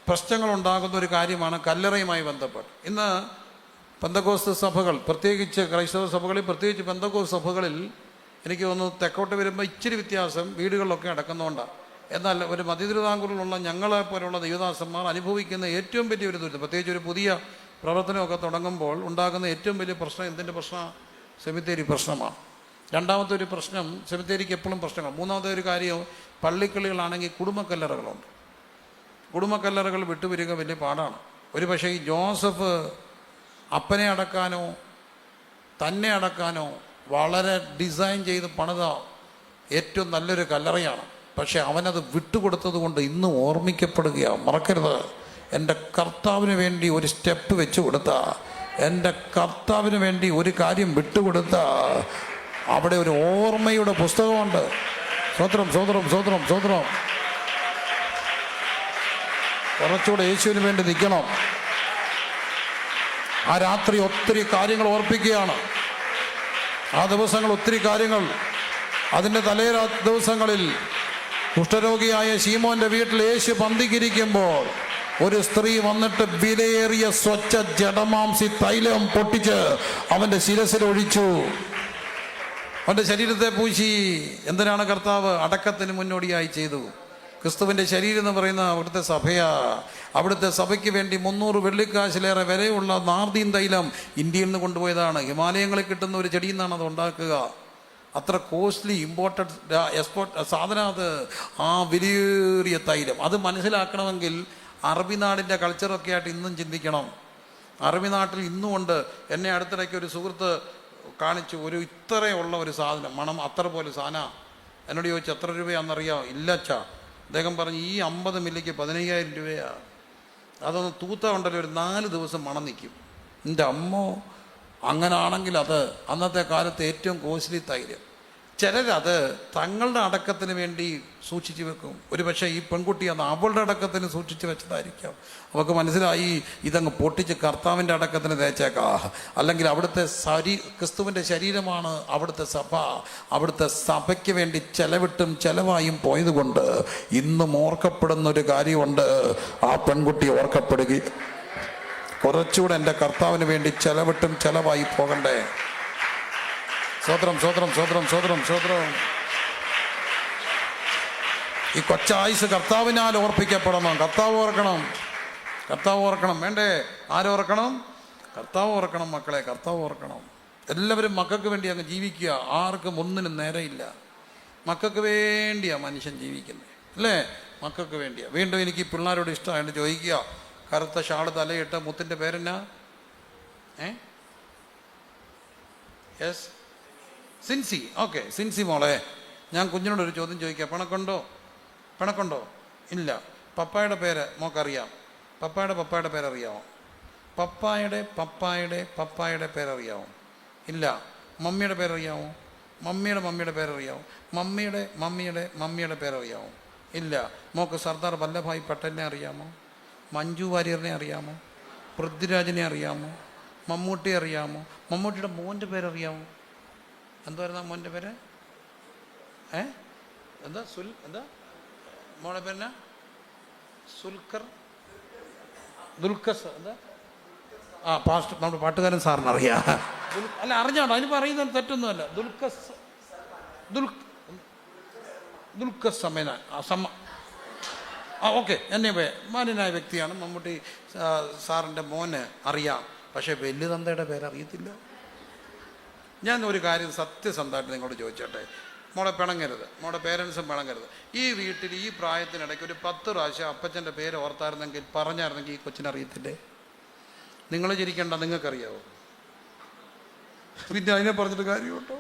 പ്രശ്നങ്ങൾ ഉണ്ടാകുന്ന ഒരു കാര്യമാണ് കല്ലറയുമായി ബന്ധപ്പെട്ട്. ഇന്ന് പെന്തക്കോസ്ത് സഭകൾ, പ്രത്യേകിച്ച് ക്രൈസ്തവ സഭകളിൽ, പ്രത്യേകിച്ച് പെന്തക്കോസ്ത് സഭകളിൽ എനിക്ക് തോന്നുന്നു തെക്കോട്ട് വരുമ്പോൾ ഇച്ചിരി വ്യത്യാസം വീടുകളിലൊക്കെ അടക്കുന്നതുകൊണ്ടാണ്. എന്നാൽ ഒരു മധ്യതിരുവിതാംകൂറിലുള്ള ഞങ്ങളെപ്പോലുള്ള ദൈവദാസന്മാർ അനുഭവിക്കുന്ന ഏറ്റവും വലിയൊരു ദുരിതം, പ്രത്യേകിച്ച് ഒരു പുതിയ പ്രവർത്തനമൊക്കെ തുടങ്ങുമ്പോൾ ഉണ്ടാകുന്ന ഏറ്റവും വലിയ പ്രശ്നം എന്തിൻ്റെ പ്രശ്നമാണ്? സെമിത്തേരി പ്രശ്നമാണ്. രണ്ടാമത്തെ ഒരു പ്രശ്നം, സെമിത്തേരിക്ക് എപ്പോഴും പ്രശ്നങ്ങൾ. മൂന്നാമത്തെ ഒരു കാര്യം, പള്ളിക്കളികളാണെങ്കിൽ കുടുംബക്കല്ലറകളുണ്ട്. കുടുംബക്കല്ലറകൾ വിട്ടുപിരിക വലിയ പാടാണ്. ഒരു പക്ഷേ ഈ ജോസഫ് അപ്പനെ അടക്കാനോ തന്നെ അടക്കാനോ വളരെ ഡിസൈൻ ചെയ്ത് പണിത ഏറ്റവും നല്ലൊരു കല്ലറയാണ്. പക്ഷെ അവനത് വിട്ടുകൊടുത്തത് കൊണ്ട് ഇന്നും ഓർമ്മിക്കപ്പെടുകയാണ്. മറക്കരുത്, എൻ്റെ കർത്താവിന് വേണ്ടി ഒരു സ്റ്റെപ്പ് വെച്ച് കൊടുത്ത, എൻ്റെ കർത്താവിന് വേണ്ടി ഒരു കാര്യം വിട്ടുകൊടുത്ത അവിടെ ഒരു ഓർമ്മയുടെ പുസ്തകമുണ്ട്. സ്വത്രം സ്വത്രം സ്വത്രം സ്വത്രം. കുറച്ചുകൂടെ യേശുവിന് വേണ്ടി നിൽക്കണം. ആ രാത്രി ഒത്തിരി കാര്യങ്ങൾ ഓർപ്പിക്കുകയാണ്. ആ ദിവസങ്ങൾ ഒത്തിരി കാര്യങ്ങൾ. അതിൻ്റെ തലേ ദിവസങ്ങളിൽ കുഷ്ഠരോഗിയായ ശീമോന്റെ വീട്ടിൽ യേശു പന്തിക്കിരിക്കുമ്പോൾ ഒരു സ്ത്രീ വന്നിട്ട് വിലയേറിയ സ്വച്ഛ ജഡമാംസി തൈലം പൊട്ടിച്ച് അവൻ്റെ ശിരസിൽ ഒഴിച്ചു, അവൻ്റെ ശരീരത്തെ പൂശി. എന്തിനാണ്? കർത്താവ് അടക്കത്തിന് മുന്നോടിയായി ചെയ്തു. ക്രിസ്തുവിൻ്റെ ശരീരം എന്ന് പറയുന്ന അവിടുത്തെ സഭയാ. അവിടുത്തെ സഭയ്ക്ക് വേണ്ടി 300 വെള്ളിക്കാശിലേറെ വിലയുള്ള നാർദീൻ തൈലം ഇന്ത്യയിൽ നിന്ന് കൊണ്ടുപോയതാണ്. ഹിമാലയങ്ങളിൽ കിട്ടുന്ന ഒരു ചെടിയിൽ നിന്നാണ് അത് ഉണ്ടാക്കുക. അത്ര കോസ്റ്റ്ലി ഇമ്പോർട്ടഡ് സാധനം അത്. ആ വിലയേറിയ തൈലം അത് മനസ്സിലാക്കണമെങ്കിൽ അറബി നാടിൻ്റെ കൾച്ചറൊക്കെ ആയിട്ട് ഇന്നും ചിന്തിക്കണം. അറബി നാട്ടിൽ ഇന്നും ഉണ്ട്. എന്നെ അടുത്തിടയ്ക്ക് ഒരു സുഹൃത്ത് കാണിച്ചു, ഒരു ഇത്രയുള്ള ഒരു സാധനം, മണം അത്ര പോലെ സാധനം. എന്നോട് ചോദിച്ചു എത്ര രൂപയാണെന്നറിയാമോ? ഇല്ലച്ചാ. അദ്ദേഹം പറഞ്ഞു ഈ 50 മില്ലിക്ക് 15,000 രൂപയാണ്. അതൊന്ന് തൂത്ത ഉണ്ടല്ലോ, ഒരു 4 ദിവസം മണം നിൽക്കും. എൻ്റെ അമ്മോ, അങ്ങനാണെങ്കിൽ അത് അന്നത്തെ കാലത്ത് ഏറ്റവും കോസ്റ്റ്ലി തൈലം. ചിലരത് തങ്ങളുടെ അടക്കത്തിന് വേണ്ടി സൂക്ഷിച്ചു വെക്കും. ഒരു പക്ഷേ ഈ പെൺകുട്ടി അത് അവളുടെ അടക്കത്തിന് സൂക്ഷിച്ചു വെച്ചതായിരിക്കാം. അവൾക്ക് മനസ്സിലായി ഇതങ്ങ് പൊട്ടിച്ച് കർത്താവിൻ്റെ അടക്കത്തിന് തേച്ചേക്കാ. അല്ലെങ്കിൽ അവിടുത്തെ ക്രിസ്തുവിൻ്റെ ശരീരമാണ് അവിടുത്തെ സഭ. അവിടുത്തെ സഭയ്ക്ക് വേണ്ടി ചെലവിട്ടും ചെലവായും പോയതുകൊണ്ട് ഇന്നും ഓർക്കപ്പെടുന്ന ഒരു കാര്യമുണ്ട്. ആ പെൺകുട്ടി ഓർക്കപ്പെടുകയും കുറച്ചുകൂടെ എൻ്റെ കർത്താവിന് വേണ്ടി ചെലവിട്ടും ചെലവായി പോകണ്ടേ. സ്വത്രം സ്വത്രം സ്വത്രം സ്വത്രം സ്വത്രം. ഈ കൊച്ചായുസ് കർത്താവിനാൽ ഓർപ്പിക്കപ്പെടണം. കർത്താവ് ഓർക്കണം, കർത്താവ് ഓർക്കണം. വേണ്ടേ? ആരോർക്കണം? കർത്താവ് ഓർക്കണം. മക്കളെ, കർത്താവ് ഓർക്കണം. എല്ലാവരും മക്കൾക്ക് വേണ്ടി അങ്ങ് ജീവിക്കുക. ആർക്കും ഒന്നിനും നേരെയില്ല. മക്കൾക്ക് വേണ്ടിയാണ് മനുഷ്യൻ ജീവിക്കുന്നത്, അല്ലേ? മക്കൾക്ക് വേണ്ടിയാണ്. വീണ്ടും എനിക്ക് ഈ പിള്ളേരോട് ഇഷ്ടമായിട്ട് ചോദിക്കുക, കറുത്ത ഷാള് തലയിട്ട മുത്തിൻ്റെ പേരെന്നാ? യെസ്, സിൻസി. ഓക്കെ, സിൻസി മോളെ, ഞാൻ കുഞ്ഞിനോടൊരു ചോദ്യം ചോദിക്കാം. പിണക്കുണ്ടോ? ഇല്ല. പപ്പായുടെ പേര് മോക്കറിയാം? പപ്പായുടെ പേരറിയാമോ? പപ്പായുടെ പേരറിയാമോ? ഇല്ല. മമ്മിയുടെ പേരറിയാമോ? മമ്മിയുടെ പേരറിയാമോ? മമ്മിയുടെ പേരറിയാമോ? ഇല്ല. മോക്ക് സർദാർ വല്ലഭായ് പട്ടേലിനെ അറിയാമോ? മഞ്ജു വാര്യറിനെ അറിയാമോ? പൃഥ്വിരാജിനെ അറിയാമോ? മമ്മൂട്ടിയെ അറിയാമോ? മമ്മൂട്ടിയുടെ മോൻ്റെ പേരറിയാമോ? എന്തായിരുന്നു മോൻ്റെ പേര്? എന്താ മോളെ പേരെന്നാ? ദുൽഖർ. എന്താ? ആ, നമ്മുടെ പാട്ടുകാരൻ സാറിന് അറിയാം. അല്ല അറിഞ്ഞാണോ, അതിന് പറയുന്നത് തെറ്റൊന്നുമല്ല. ദുൽഖർ ഓക്കെ, എന്നെ മാന്യനായ വ്യക്തിയാണ്. മമ്മൂട്ടി സാറിൻ്റെ മോന് അറിയാം, പക്ഷേ വലിയ തന്തയുടെ പേരറിയത്തില്ല. ഞാൻ ഒരു കാര്യം സത്യസന്ധമായിട്ട് നിങ്ങളോട് ചോദിച്ചോട്ടെ, മോളെ പിണങ്ങരുത്, മോളെ പേരൻസും പിണങ്ങരുത്. ഈ വീട്ടിൽ ഈ പ്രായത്തിനിടയ്ക്ക് ഒരു 10 പ്രാവശ്യം അപ്പച്ചൻ്റെ പേര് ഓർത്തായിരുന്നെങ്കിൽ പറഞ്ഞായിരുന്നെങ്കിൽ ഈ കൊച്ചിനറിയത്തില്ലേ? നിങ്ങൾ ചിരിക്കണ്ട, നിങ്ങൾക്കറിയാവോ? പിന്നെ അതിനെ പറഞ്ഞിട്ട് കാര്യമുണ്ടോ?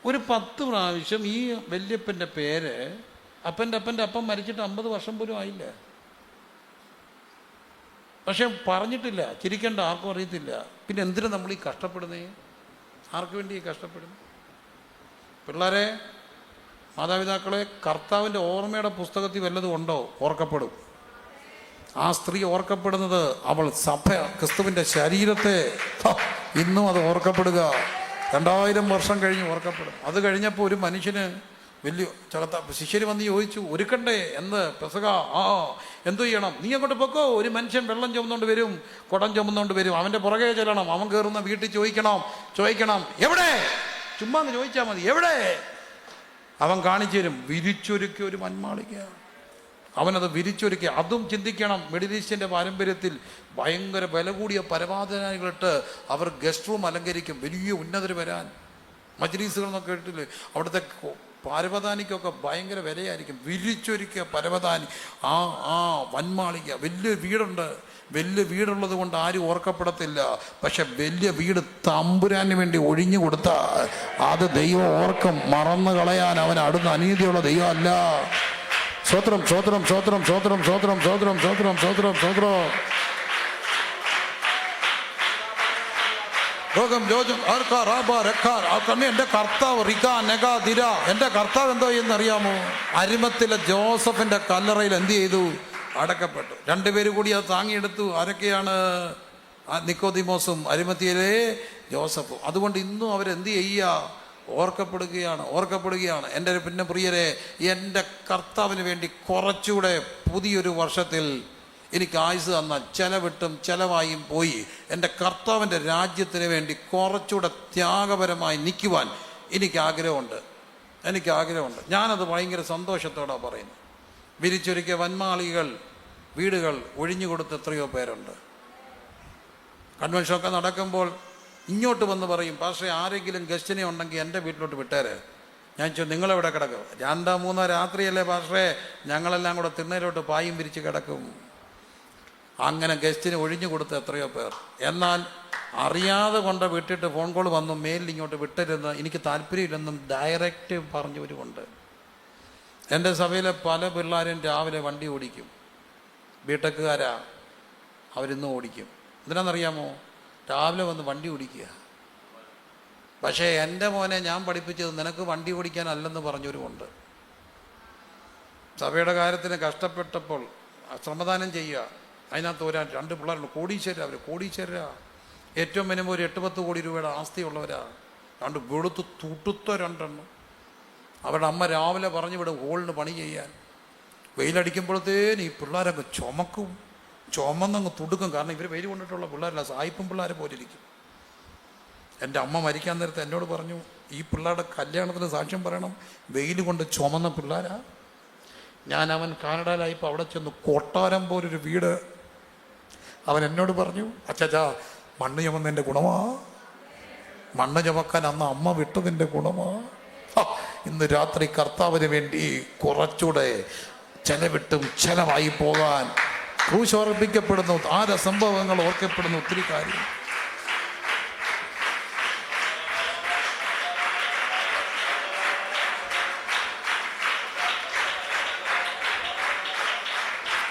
ഒരു 10 പ്രാവശ്യം ഈ വല്യപ്പൻ്റെ പേര് അപ്പൻ്റെ അപ്പം മരിച്ചിട്ട് 50 വർഷം പോലും ആയില്ല. പക്ഷെ പറഞ്ഞിട്ടില്ല. ചിരിക്കേണ്ട, ആർക്കും അറിയത്തില്ല. പിന്നെ എന്തിനാ നമ്മൾ ഈ കഷ്ടപ്പെടുന്നേ? ആർക്ക് വേണ്ടി ഈ കഷ്ടപ്പെടുന്നു? പിള്ളേരെ, മാതാപിതാക്കളെ, കർത്താവിൻ്റെ ഓർമ്മയുടെ പുസ്തകത്തിൽ വല്ലതും ഉണ്ടോ? ഓർക്കപ്പെടും. ആ സ്ത്രീ ഓർക്കപ്പെടുന്നത് അവൾ സഭ, ക്രിസ്തുവിൻ്റെ ശരീരത്തെ, ഇന്നും അത് ഓർക്കപ്പെടുക. 2000 വർഷം കഴിഞ്ഞ് ഓർക്കപ്പെടും. അത് കഴിഞ്ഞപ്പോൾ ഒരു മനുഷ്യന് വലിയ ശിഷ്യർ വന്ന് ചോദിച്ചു, ഒരുക്കണ്ടേ എന്ന് പെസക? എന്തു ചെയ്യണം? നീ അങ്ങോട്ട് പൊക്കോ. ഒരു മനുഷ്യൻ വെള്ളം ചുമന്നുകൊണ്ട് വരും, കുടം ചുമന്നുകൊണ്ട് വരും. അവൻ്റെ പുറകെ ചെല്ലണം. അവൻ കയറുന്ന വീട്ടിൽ ചോദിക്കണം എവിടെ? ചുമ്മാ അങ്ങ് ചോദിച്ചാൽ മതി, എവിടെ? അവൻ കാണിച്ചു തരും. വിരിച്ചൊരുക്കിയ ഒരു മൺമാളിക. അവനത് വിരിച്ചൊരുക്കി. അതും ചിന്തിക്കണം. മിഡിൽ ഈസ്റ്റിൻ്റെ പാരമ്പര്യത്തിൽ ഭയങ്കര വില കൂടിയ പരമാധാനികളിട്ട് അവർ ഗസ്റ്റ് റൂം അലങ്കരിക്കും. വലിയ ഉന്നതർ വരാൻ മജ്‌ലിസുകൾ എന്നൊക്കെ കേട്ടില്ലേ? അവിടുത്തെ പരവതാനിക്കൊക്കെ ഭയങ്കര വിലയായിരിക്കും. വിരിച്ചൊരുക്കിയ പരവതാനി, ആ വന്മാളിക. വലിയ വീടുണ്ട്. വലിയ വീടുള്ളത് കൊണ്ട് ആരും ഓർക്കപ്പെടത്തില്ല. പക്ഷെ വലിയ വീട് തമ്പുരാന് വേണ്ടി ഒഴിഞ്ഞു കൊടുത്താൽ അത് ദൈവം ഓർക്കും. മറന്നു കളയാൻ അവൻ അടുത്ത അനീതിയുള്ള ദൈവം അല്ല. സ്തോത്രം, സ്തോത്രം, സ്തോത്രം, സ്തോത്രം, സ്തോത്രം, സ്തോത്രം, സ്തോത്രം, സ്തോത്രം, സ്തോത്രം. എൻ്റെ കർത്താവ് എൻ്റെ കർത്താവ് എന്തോ ചെയ്യുന്നറിയാമോ? അരിമത്തിലെ ജോസഫിന്റെ കല്ലറയിൽ എന്ത് ചെയ്തു? അടക്കപ്പെട്ടു. 2 പേര് കൂടി അത് താങ്ങിയെടുത്തു. ആരൊക്കെയാണ്? നിക്കോദിമോസും അരിമത്തിയിലെ ജോസഫും. അതുകൊണ്ട് ഇന്നും അവരെന്ത് ചെയ്യുക? ഓർക്കപ്പെടുകയാണ്. എൻ്റെ പിന്നെ പ്രിയരെ, എൻ്റെ കർത്താവിന് വേണ്ടി കുറച്ചുകൂടെ പുതിയൊരു വർഷത്തിൽ എനിക്ക് ആയുസ് തന്നാൽ ചെലവിട്ടും ചെലവായും പോയി എൻ്റെ കർത്താവിൻ്റെ രാജ്യത്തിന് വേണ്ടി കുറച്ചുകൂടെ ത്യാഗപരമായി നിൽക്കുവാൻ എനിക്ക് ആഗ്രഹമുണ്ട്. ഞാനത് ഭയങ്കര സന്തോഷത്തോടെ പറയുന്നു. വിരിച്ചൊരുക്കിയ വന്മാളികൾ, വീടുകൾ ഒഴിഞ്ഞു കൊടുത്ത എത്രയോ പേരുണ്ട്. കൺവെൻഷനൊക്കെ നടക്കുമ്പോൾ ഇങ്ങോട്ട് വന്ന് പറയും, പക്ഷേ ആരെങ്കിലും ഗസ്റ്റിനെ ഉണ്ടെങ്കിൽ എൻ്റെ വീട്ടിലോട്ട് വിട്ടേരെ. ഞാൻ ചോദിച്ചു, നിങ്ങളെവിടെ കിടക്കും? 2-3 രാത്രിയല്ലേ പക്ഷേ, ഞങ്ങളെല്ലാം കൂടെ തിണ്ണയിലോട്ട് പായും വിരിച്ച് കിടക്കും. അങ്ങനെ ഗസ്റ്റിന് ഒഴിഞ്ഞു കൊടുത്ത എത്രയോ പേർ. എന്നാൽ അറിയാതെ കൊണ്ട് വിട്ടിട്ട് ഫോൺ കോൾ വന്നു, മേലിൽ ഇങ്ങോട്ട് വിട്ടരുന്ന്, എനിക്ക് താല്പര്യമില്ലെന്നും ഡയറക്റ്റ് പറഞ്ഞവരുമുണ്ട്. എൻ്റെ സഭയിലെ പല പിള്ളേരും രാവിലെ വണ്ടി ഓടിക്കും. ബിടെക്കുകാരാ, അവരിന്നും ഓടിക്കും. എന്തിനാണെന്നറിയാമോ? രാവിലെ വന്ന് വണ്ടി ഓടിക്കുക. പക്ഷേ എൻ്റെ മോനെ ഞാൻ പഠിപ്പിച്ചത് നിനക്ക് വണ്ടി ഓടിക്കാനല്ലെന്ന് പറഞ്ഞവരുമുണ്ട്. സഭയുടെ കാര്യത്തിന് കഷ്ടപ്പെട്ടപ്പോൾ ശ്രമദാനം ചെയ്യുക. അതിനകത്ത് 2 പിള്ളേരുണ്ട്, കോടീശ്വരാ. ഏറ്റവും മിനിമം ഒരു 8-10 കോടി രൂപയുടെ ആസ്തിയുള്ളവരാ. 2 വെളുത്ത് തുട്ടുത്ത 2 എണ്ണം. അവരുടെ അമ്മ രാവിലെ പറഞ്ഞു വിടും ഹോളിന് പണി ചെയ്യാൻ. വെയിലടിക്കുമ്പോഴത്തേന് ഈ പിള്ളേരങ്ങ് ചുമന്നങ്ങ് തുടുക്കും. കാരണം ഇവർ വെയിൽ കൊണ്ടിട്ടുള്ള പിള്ളേരല്ല, സായിപ്പും പിള്ളേരെ പോലെ ഇരിക്കും. എൻ്റെ അമ്മ മരിക്കാൻ നേരത്തെ എന്നോട് പറഞ്ഞു, ഈ പിള്ളേരുടെ കല്യാണത്തിന് സാക്ഷ്യം പറയണം, വെയിൽ കൊണ്ട് ചുമന്ന പിള്ളേരാ. അവൻ കാനഡയിലായിപ്പോൾ അവിടെ ചെന്ന് കൊട്ടാരം പോലൊരു വീട്. അവൻ എന്നോട് പറഞ്ഞു, അച്ചാ മണ്ണ് ചുമന്നതിൻ്റെ ഗുണമാ, മണ്ണ് ചുമക്കാൻ അന്ന് അമ്മ വിട്ടതിൻ്റെ ഗുണമാ. ഇന്ന് രാത്രി കർത്താവിന് വേണ്ടി കുറച്ചുകൂടെ ചെലവിട്ടും ചെലവായി പോകാൻ ക്രൂശ് ഓർമ്മിക്കപ്പെടുന്നു. സംഭവങ്ങൾ ഓർക്കപ്പെടുന്നു. ഒത്തിരി കാര്യം.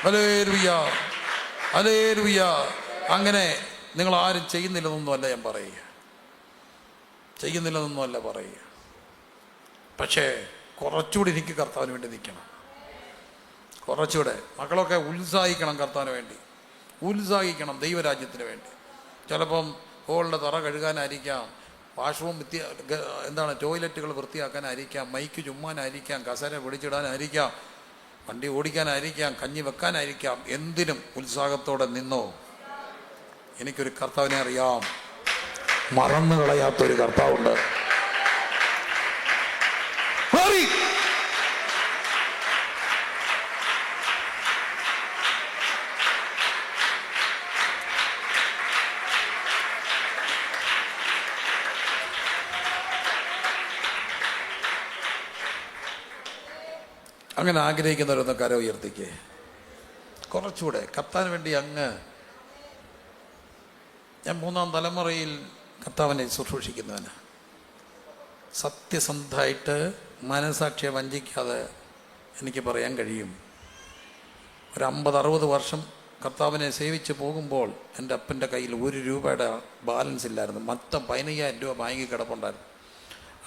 Hallelujah, hallelujah. അങ്ങനെ നിങ്ങൾ ആരും ചെയ്യുന്നില്ലെന്നൊന്നുമല്ല ഞാൻ പറയുക, ചെയ്യുന്നില്ലെന്നൊന്നുമല്ല പറയുക. പക്ഷേ കുറച്ചുകൂടി എനിക്ക് കർത്താവിന് വേണ്ടി നിൽക്കണം. കുറച്ചുകൂടെ മക്കളൊക്കെ ഉത്സാഹിക്കണം, കർത്താവിന് വേണ്ടി ഉത്സാഹിക്കണം, ദൈവരാജ്യത്തിന് വേണ്ടി. ചിലപ്പം ഹോളിൻ്റെ തറ കഴുകാനായിരിക്കാം, വാഷ്റൂം ടോയ്ലറ്റുകൾ വൃത്തിയാക്കാനായിരിക്കാം, മൈക്ക് ചുമ്മാനായിരിക്കാം, കസേര പിടിച്ചിടാനായിരിക്കാം, വണ്ടി ഓടിക്കാനായിരിക്കാം, കഞ്ഞി വെക്കാനായിരിക്കാം. എന്തിനും ഉത്സാഹത്തോടെ നിന്നോ. എനിക്കൊരു കർത്താവിനെ അറിയാം. മറന്നു കളയാത്തൊരു കർത്താവുണ്ട്. അങ്ങനെ ആഗ്രഹിക്കുന്നവരൊന്ന് കര ഉയർത്തിക്കേ. കുറച്ചുകൂടെ കർത്താവിന് വേണ്ടി അങ്ങ്. ഞാൻ 3-ാം തലമുറയിൽ കർത്താവിനെ ശുശ്രൂഷിക്കുന്നവന്. സത്യസന്ധമായിട്ട് മനസാക്ഷിയെ വഞ്ചിക്കാതെ എനിക്ക് പറയാൻ കഴിയും, ഒരു 50-60 വർഷം കർത്താവിനെ സേവിച്ച് പോകുമ്പോൾ എൻ്റെ അപ്പൻ്റെ കയ്യിൽ 1 രൂപയുടെ ബാലൻസ് ഇല്ലായിരുന്നു. മൊത്തം 15,000 രൂപ ബാങ്കിൽ കിടപ്പുണ്ടായിരുന്നു.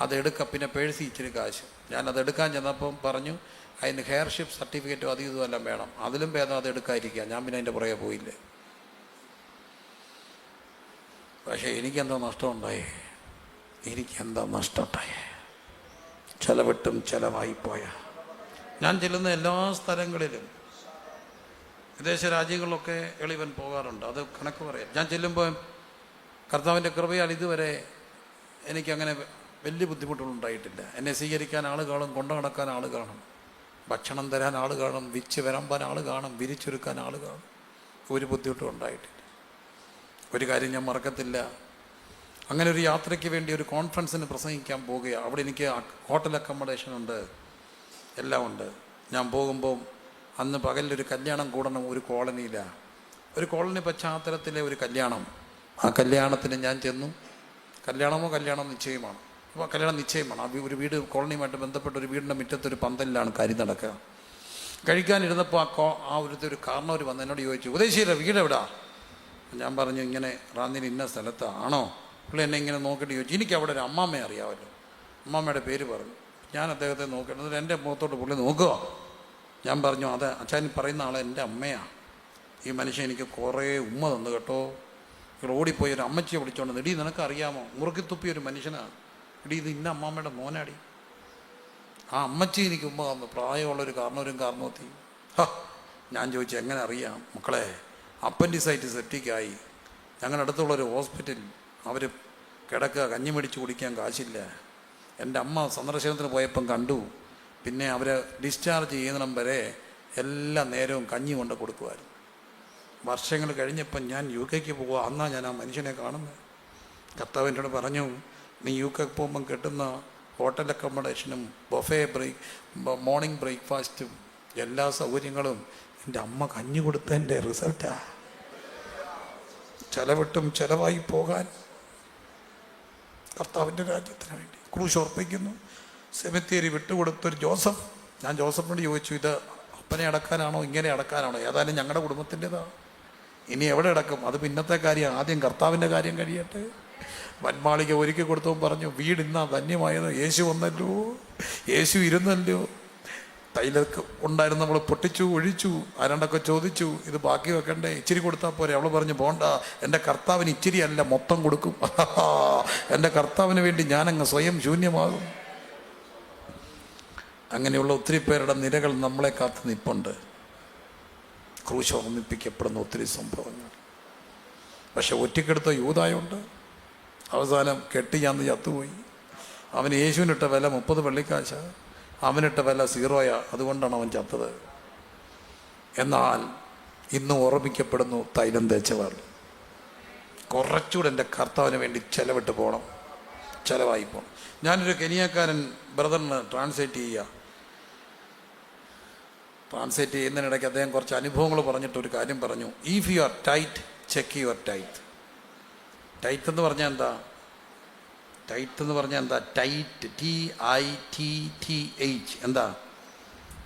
അതെടുക്കാം, പിന്നെ പേഴ്സി ഇച്ചിരി കാശ്. ഞാനതെടുക്കാൻ ചെന്നപ്പം പറഞ്ഞു അതിന് ഹെയർഷിപ്പ് സർട്ടിഫിക്കറ്റും അതും ഇതുമെല്ലാം വേണം. അതിലും ഭേദം അത് എടുക്കാതിരിക്കുക. ഞാൻ പിന്നെ അതിൻ്റെ പുറകെ പോയില്ലേ. പക്ഷേ എനിക്കെന്താ നഷ്ടമുണ്ടായേ? എനിക്കെന്താ നഷ്ടമുണ്ടായേ? ചിലവിട്ടും ചിലവായിപ്പോയ. ഞാൻ ചെല്ലുന്ന എല്ലാ സ്ഥലങ്ങളിലും വിദേശ രാജ്യങ്ങളിലൊക്കെ എളിവൻ പോകാറുണ്ട്. അത് കണക്ക് പറയാം. ഞാൻ ചെല്ലുമ്പോൾ കർത്താവിൻ്റെ കൃപയാൽ ഇതുവരെ എനിക്കങ്ങനെ വലിയ ബുദ്ധിമുട്ടുകളുണ്ടായിട്ടില്ല. എന്നെ സ്വീകരിക്കാൻ ആൾ കാണും, കൊണ്ടു നടക്കാൻ ആൾ കാണും, ഭക്ഷണം തരാൻ ആൾ കാണും, വിച്ച് വിരമ്പാൻ ആൾ കാണും, വിരിച്ചൊരുക്കാൻ ആൾ കാണും. ഒരു ബുദ്ധിമുട്ടും ഉണ്ടായിട്ടില്ല. ഒരു കാര്യം ഞാൻ മറക്കത്തില്ല. അങ്ങനെ ഒരു യാത്രയ്ക്ക് വേണ്ടി ഒരു കോൺഫറൻസിന് പ്രസംഗിക്കാൻ പോവുകയാണ്. അവിടെ എനിക്ക് ഹോട്ടൽ അക്കോമഡേഷൻ ഉണ്ട്, എല്ലാം ഉണ്ട്. ഞാൻ പോകുമ്പോൾ അന്ന് പകലിലൊരു കല്യാണം കൂടണം ഒരു കോളനിയിലാണ്. ഒരു കോളനി പശ്ചാത്തലത്തിലെ ഒരു കല്യാണം. ആ കല്യാണത്തിന് ഞാൻ ചെന്നു. കല്യാണം നിശ്ചയമാണ്. അപ്പോൾ കല്യാണം നിശ്ചയമാണ്. ആ ഒരു വീട് കോളനിയുമായിട്ട് ബന്ധപ്പെട്ട ഒരു വീടിൻ്റെ മുറ്റത്തൊരു പന്തലിലാണ് കാര്യം നടക്കുക. കഴിക്കാനിരുന്നപ്പോൾ ആ ഒരു കാരണവർ വന്ന് എന്നോട് ചോദിച്ചു, ഉദ്ദേശിച്ചില്ല വീട് എവിടാ? ഞാൻ പറഞ്ഞു ഇങ്ങനെ റാന്നിയിൽ ഇന്ന സ്ഥലത്താണോ? പുള്ളി എന്നെ ഇങ്ങനെ നോക്കിയിട്ട് ചോദിച്ചു, എനിക്ക് അവിടെ ഒരു അമ്മാമ്മയെ അറിയാമല്ലോ. അമ്മാമ്മയുടെ പേര് പറഞ്ഞു. ഞാൻ അദ്ദേഹത്തെ നോക്കിയിട്ട് എൻ്റെ മുഖത്തോട്ട് പുള്ളി നോക്കുക. ഞാൻ പറഞ്ഞു, അതെ അച്ഛൻ പറയുന്ന ആൾ എൻ്റെ അമ്മയാണ്. ഈ മനുഷ്യൻ എനിക്ക് കുറേ ഉമ്മ തന്നു കേട്ടോ. ഓടിപ്പോയി ഒരു അമ്മച്ചിയെ വിളിച്ചോണ്ട്, ഇടീ നിനക്കറിയാമോ, മുറുക്കിത്തുപ്പി ഒരു മനുഷ്യനാണ്. ഇടീ ഇത് ഇന്ന അമ്മാമ്മയുടെ മോനാടി. ആ അമ്മച്ചി എനിക്ക് ഉമ്മ തന്നു, പ്രായമുള്ളൊരു കാരണവത്തി. ഞാൻ ചോദിച്ചു എങ്ങനെ അറിയാം? മക്കളെ, അപ്പൻഡിസൈറ്റിസ് സെപ്റ്റിക്കായി ഞങ്ങളുടെ അടുത്തുള്ളൊരു ഹോസ്പിറ്റൽ അവർ കിടക്കുക, കഞ്ഞി മേടിച്ച് കുടിക്കാൻ കാശില്ല. എൻ്റെ അമ്മ സന്ദർശനത്തിന് പോയപ്പം കണ്ടു. പിന്നെ അവരെ ഡിസ്ചാർജ് ചെയ്യുന്നിടം വരെ എല്ലാ നേരവും കഞ്ഞി കൊണ്ട് കൊടുക്കുമായിരുന്നു. വർഷങ്ങൾ കഴിഞ്ഞപ്പം ഞാൻ UK പോവുക. അന്നാ ഞാൻ ആ മനുഷ്യനെ കാണുന്നത്. കർത്താവ് എന്നോട് പറഞ്ഞു, നീ UK പോകുമ്പം കിട്ടുന്ന ഹോട്ടൽ അക്കോമഡേഷനും മോർണിംഗ് ബ്രേക്ക്ഫാസ്റ്റും എല്ലാ സൗകര്യങ്ങളും എൻ്റെ അമ്മ കഞ്ഞി കൊടുത്തതിൻ്റെ റിസൾട്ടാണ്. ചിലവിട്ടും ചിലവായി പോകാൻ കർത്താവിൻ്റെ രാജ്യത്തിന് വേണ്ടി ക്രൂശ് ഓർപ്പിക്കുന്നു. സെമിത്തേരി വിട്ടുകൊടുത്തൊരു ജോസഫ്. ഞാൻ ജോസഫിനോട് ചോദിച്ചു, ഇത് അപ്പനെ അടക്കാനാണോ ഇങ്ങനെ അടക്കാനാണോ? ഏതായാലും ഞങ്ങളുടെ കുടുംബത്തിൻ്റെതാണ്, ഇനി എവിടെ അടക്കും? അത് പിന്നത്തെ കാര്യം, ആദ്യം കർത്താവിൻ്റെ കാര്യം കഴിയട്ടെ. വന്മാളിക ഒരുക്കി കൊടുത്തവൻ പറഞ്ഞു, വീട് ഇന്നാ ധന്യമായത്. യേശു വന്നല്ലോ, യേശു ഇരുന്നല്ലോ. തൈലൊക്കെ ഉണ്ടായിരുന്നു, നമ്മൾ പൊട്ടിച്ചു ഒഴിച്ചു. ആരണ്ടൊക്കെ ചോദിച്ചു, ഇത് ബാക്കി വെക്കണ്ടേ, ഇച്ചിരി കൊടുത്താൽ പോരെ? അവൾ പറഞ്ഞു, പോണ്ട, എൻ്റെ കർത്താവിന് ഇച്ചിരി അല്ല മൊത്തം കൊടുക്കും. എൻ്റെ കർത്താവിന് വേണ്ടി ഞാനങ്ങ് സ്വയം ശൂന്യമാകും. അങ്ങനെയുള്ള ഒത്തിരി പേരുടെ നിരകൾ നമ്മളെ കാത്ത് നിൽപ്പുണ്ട്. ക്രൂശ് ഓർമ്മിപ്പിക്കപ്പെടുന്ന ഒത്തിരി സംഭവങ്ങൾ. പക്ഷെ ഒറ്റക്കെടുത്ത യൂദായുണ്ട്. അവസാനം കെട്ടിയാന്ന് ചത്തുപോയി. അവന് യേശുവിനിട്ട വില 30 വെള്ളിക്കാശ, അവനിട്ട വില 0. അതുകൊണ്ടാണ് അവൻ ചത്തത്. എന്നാൽ ഇന്ന് ഓർമ്മിക്കപ്പെടുന്നു തൈലം തേച്ചവർ. കുറച്ചുകൂടെ എൻ്റെ കർത്താവിന് വേണ്ടി ചിലവിട്ട് പോകണം, ചിലവായി പോകണം. ഞാനൊരു കെനിയക്കാരൻ ബ്രദറിന് ട്രാൻസ്ലേറ്റ് ചെയ്യുന്നതിനിടയ്ക്ക് അദ്ദേഹം കുറച്ച് അനുഭവങ്ങൾ പറഞ്ഞിട്ടൊരു കാര്യം പറഞ്ഞു. If you R tight, check your tight. Tight എന്ന് പറഞ്ഞാൽ എന്താ? ടൈറ്റ് TITTH എന്താ?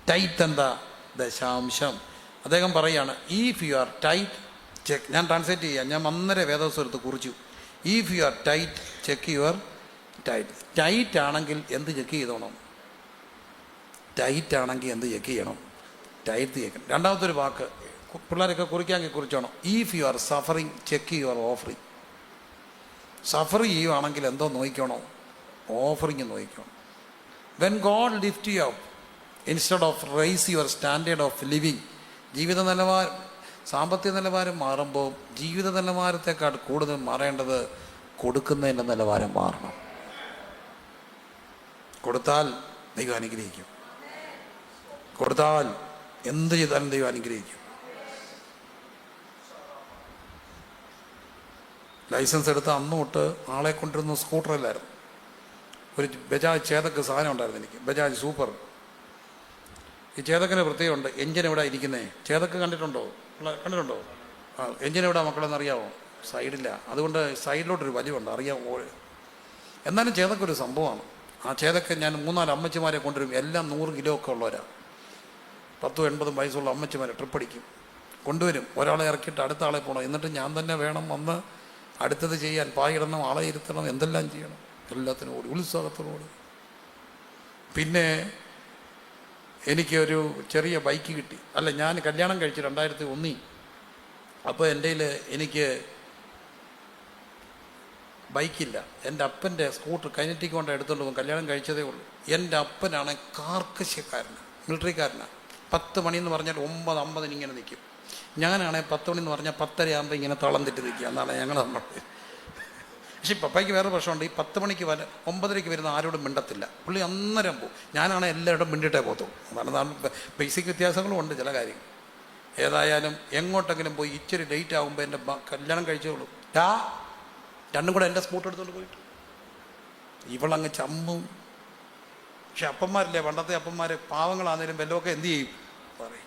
ടൈറ്റ് എന്താ? ദശാംശം. അദ്ദേഹം പറയുകയാണ്, if you R tight check. ഞാൻ ട്രാൻസ്ലേറ്റ് ചെയ്യാം. ഞാൻ 1.5 വേദപുസ്തകത്ത് കുറിച്ചു. If you R tight, check your tight. Tight ആണെങ്കിൽ എന്ത് ചെക്ക് ചെയ്തോണം? ടൈറ്റ് ആണെങ്കിൽ എന്ത് ചെക്ക് ചെയ്യണം? ടൈറ്റ് ചെയ്യണം. രണ്ടാമത്തെ വാക്ക് പിള്ളേരൊക്കെ കുറിക്കാമെങ്കിൽ കുറിച്ചോണം. If you are suffering, check your offering. Suffer ചെയ്യുവാണെങ്കിൽ എന്തോ നോക്കണം? ഓഫറിങ് നോക്കണം. When God lift you up instead of raise your standard of living. ജീവിത നിലവാരം, സാമ്പത്തിക നിലവാരം മാറുമ്പോൾ ജീവിത നിലവാരത്തെക്കാൾ കൂടുതൽ മാറേണ്ടത് കൊടുക്കുന്നതിൻ്റെ നിലവാരം മാറണം. കൊടുത്താൽ ദൈവം അനുഗ്രഹിക്കും. കൊടുത്താൽ എന്ത് ചെയ്താലും ദൈവം അനുഗ്രഹിക്കും. ലൈസൻസ് എടുത്ത അന്ന് തൊട്ട് ആളെ കൊണ്ടിരുന്ന സ്കൂട്ടറിലായിരുന്നു. ഒരു ബജാജ് ചേതക്ക് സാധനം ഉണ്ടായിരുന്നു എനിക്ക്, ബജാജ് സൂപ്പർ. ഈ ചേതക്കിന് പ്രത്യേകമുണ്ട്, എഞ്ചിൻ എവിടെ ഇരിക്കുന്നേ? ചേതക്ക് കണ്ടിട്ടുണ്ടോ? ആ എഞ്ചിൻ എവിടെ മക്കളെന്നറിയാമോ? സൈഡില്ല. അതുകൊണ്ട് സൈഡിലോട്ടൊരു വലിവുണ്ട്, അറിയാമോ? എന്നാലും ചേതക്കൊരു സംഭവമാണ്. ആ ചേതക്ക് ഞാൻ 3-4 അമ്മച്ചിമാരെ കൊണ്ടുവരും. എല്ലാം 100 കിലോ ഒക്കെ ഉള്ളവരാണ്. 10-80 വയസ്സുള്ള അമ്മച്ചിമാരെ ട്രിപ്പ് അടിക്കും, കൊണ്ടുവരും. ഒരാളെ ഇറക്കിയിട്ട് അടുത്ത ആളെ പോകണം. എന്നിട്ട് ഞാൻ തന്നെ വേണം വന്ന് അടുത്തത് ചെയ്യാൻ. പായിടണം, ആളെ ഇരുത്തണം, എന്തെല്ലാം ചെയ്യണം. എല്ലാത്തിനും ഓടി, ഉത്സാഹത്തിനോട്. പിന്നെ എനിക്കൊരു ചെറിയ ബൈക്ക് കിട്ടി. അല്ല, ഞാൻ കല്യാണം കഴിച്ചു 2001. അപ്പോൾ എൻ്റെ എനിക്ക് ബൈക്കില്ല. എൻ്റെ അപ്പൻ്റെ സ്കൂട്ടർ കൈനറ്റിക് കൊണ്ട് എടുത്തുകൊണ്ട് പോകും. കല്യാണം കഴിച്ചതേ ഉള്ളൂ. എൻ്റെ അപ്പനാണ് കാർക്കശ്യക്കാരനാണ്, മിലിറ്ററിക്കാരനാണ്. 10 മണിയെന്ന് പറഞ്ഞാൽ 9:50 ഇങ്ങനെ നിൽക്കും. ഞാനാണെങ്കിൽ 10 മണിയെന്ന് പറഞ്ഞാൽ 10:30 ആകുമ്പോൾ ഇങ്ങനെ തളം തെറ്റി നിൽക്കുക. എന്നാണ് ഞങ്ങൾ നമ്മൾ. പക്ഷേ പപ്പായ്ക്ക് വേറെ പ്രശ്നമുണ്ട്. ഈ 10 മണിക്ക് 9:30 വരുന്ന ആരോടും മിണ്ടത്തില്ല. പുള്ളി അന്നേരം പോകും. ഞാനാണെങ്കിൽ എല്ലാവരോടും മിണ്ടിയിട്ടേ പോകത്തുള്ളൂ. അതാണ് ബേസിക് വ്യത്യാസങ്ങളും ഉണ്ട് ചില കാര്യങ്ങൾ. ഏതായാലും എങ്ങോട്ടെങ്കിലും പോയി ഇച്ചിരി ലേറ്റ് ആകുമ്പോൾ എൻ്റെ കല്യാണം കഴിച്ചോളൂ രണ്ടും കൂടെ എൻ്റെ സ്കൂട്ടർ എടുത്തുകൊണ്ട് പോയിട്ട് ഇവളങ്ങ് ചമ്മും. പക്ഷെ അപ്പന്മാരില്ലേ, പണ്ടത്തെ അപ്പന്മാർ പാവങ്ങളാണെങ്കിലും വല്ലതൊക്കെ എന്ത് ചെയ്യും പറയും.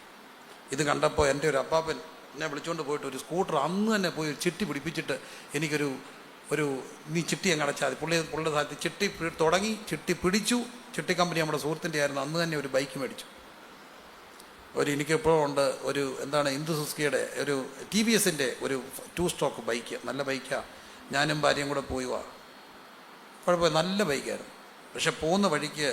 ഇത് കണ്ടപ്പോൾ എൻ്റെ ഒരു അപ്പാപ്പൻ എന്നെ വിളിച്ചുകൊണ്ട് പോയിട്ട് ഒരു സ്കൂട്ടർ അന്ന് തന്നെ പോയി ചിട്ടി പിടിപ്പിച്ചിട്ട് എനിക്കൊരു നീ ചിട്ടി അങ്ങ് അടച്ചാൽ മതി. പുള്ളിയുടെ സ്ഥലത്ത് ചിട്ടി തുടങ്ങി, ചിട്ടി പിടിച്ചു. ചിട്ടി കമ്പനി നമ്മുടെ സുഹൃത്തിൻ്റെ ആയിരുന്നു. അന്ന് തന്നെ ഒരു ബൈക്ക് മേടിച്ചു. എനിക്കിപ്പോഴും ഉണ്ട് ഒരു ഇന്ദു സുസ്കിയുടെ ഒരു TVSൻ്റെ ഒരു 2 സ്ട്രോക്ക് ബൈക്ക്. നല്ല ബൈക്കാണ്. ഞാനും ഭാര്യയും കൂടെ പോയി കുഴപ്പമില്ല, നല്ല ബൈക്കായിരുന്നു. പക്ഷെ പോകുന്ന വഴിക്ക്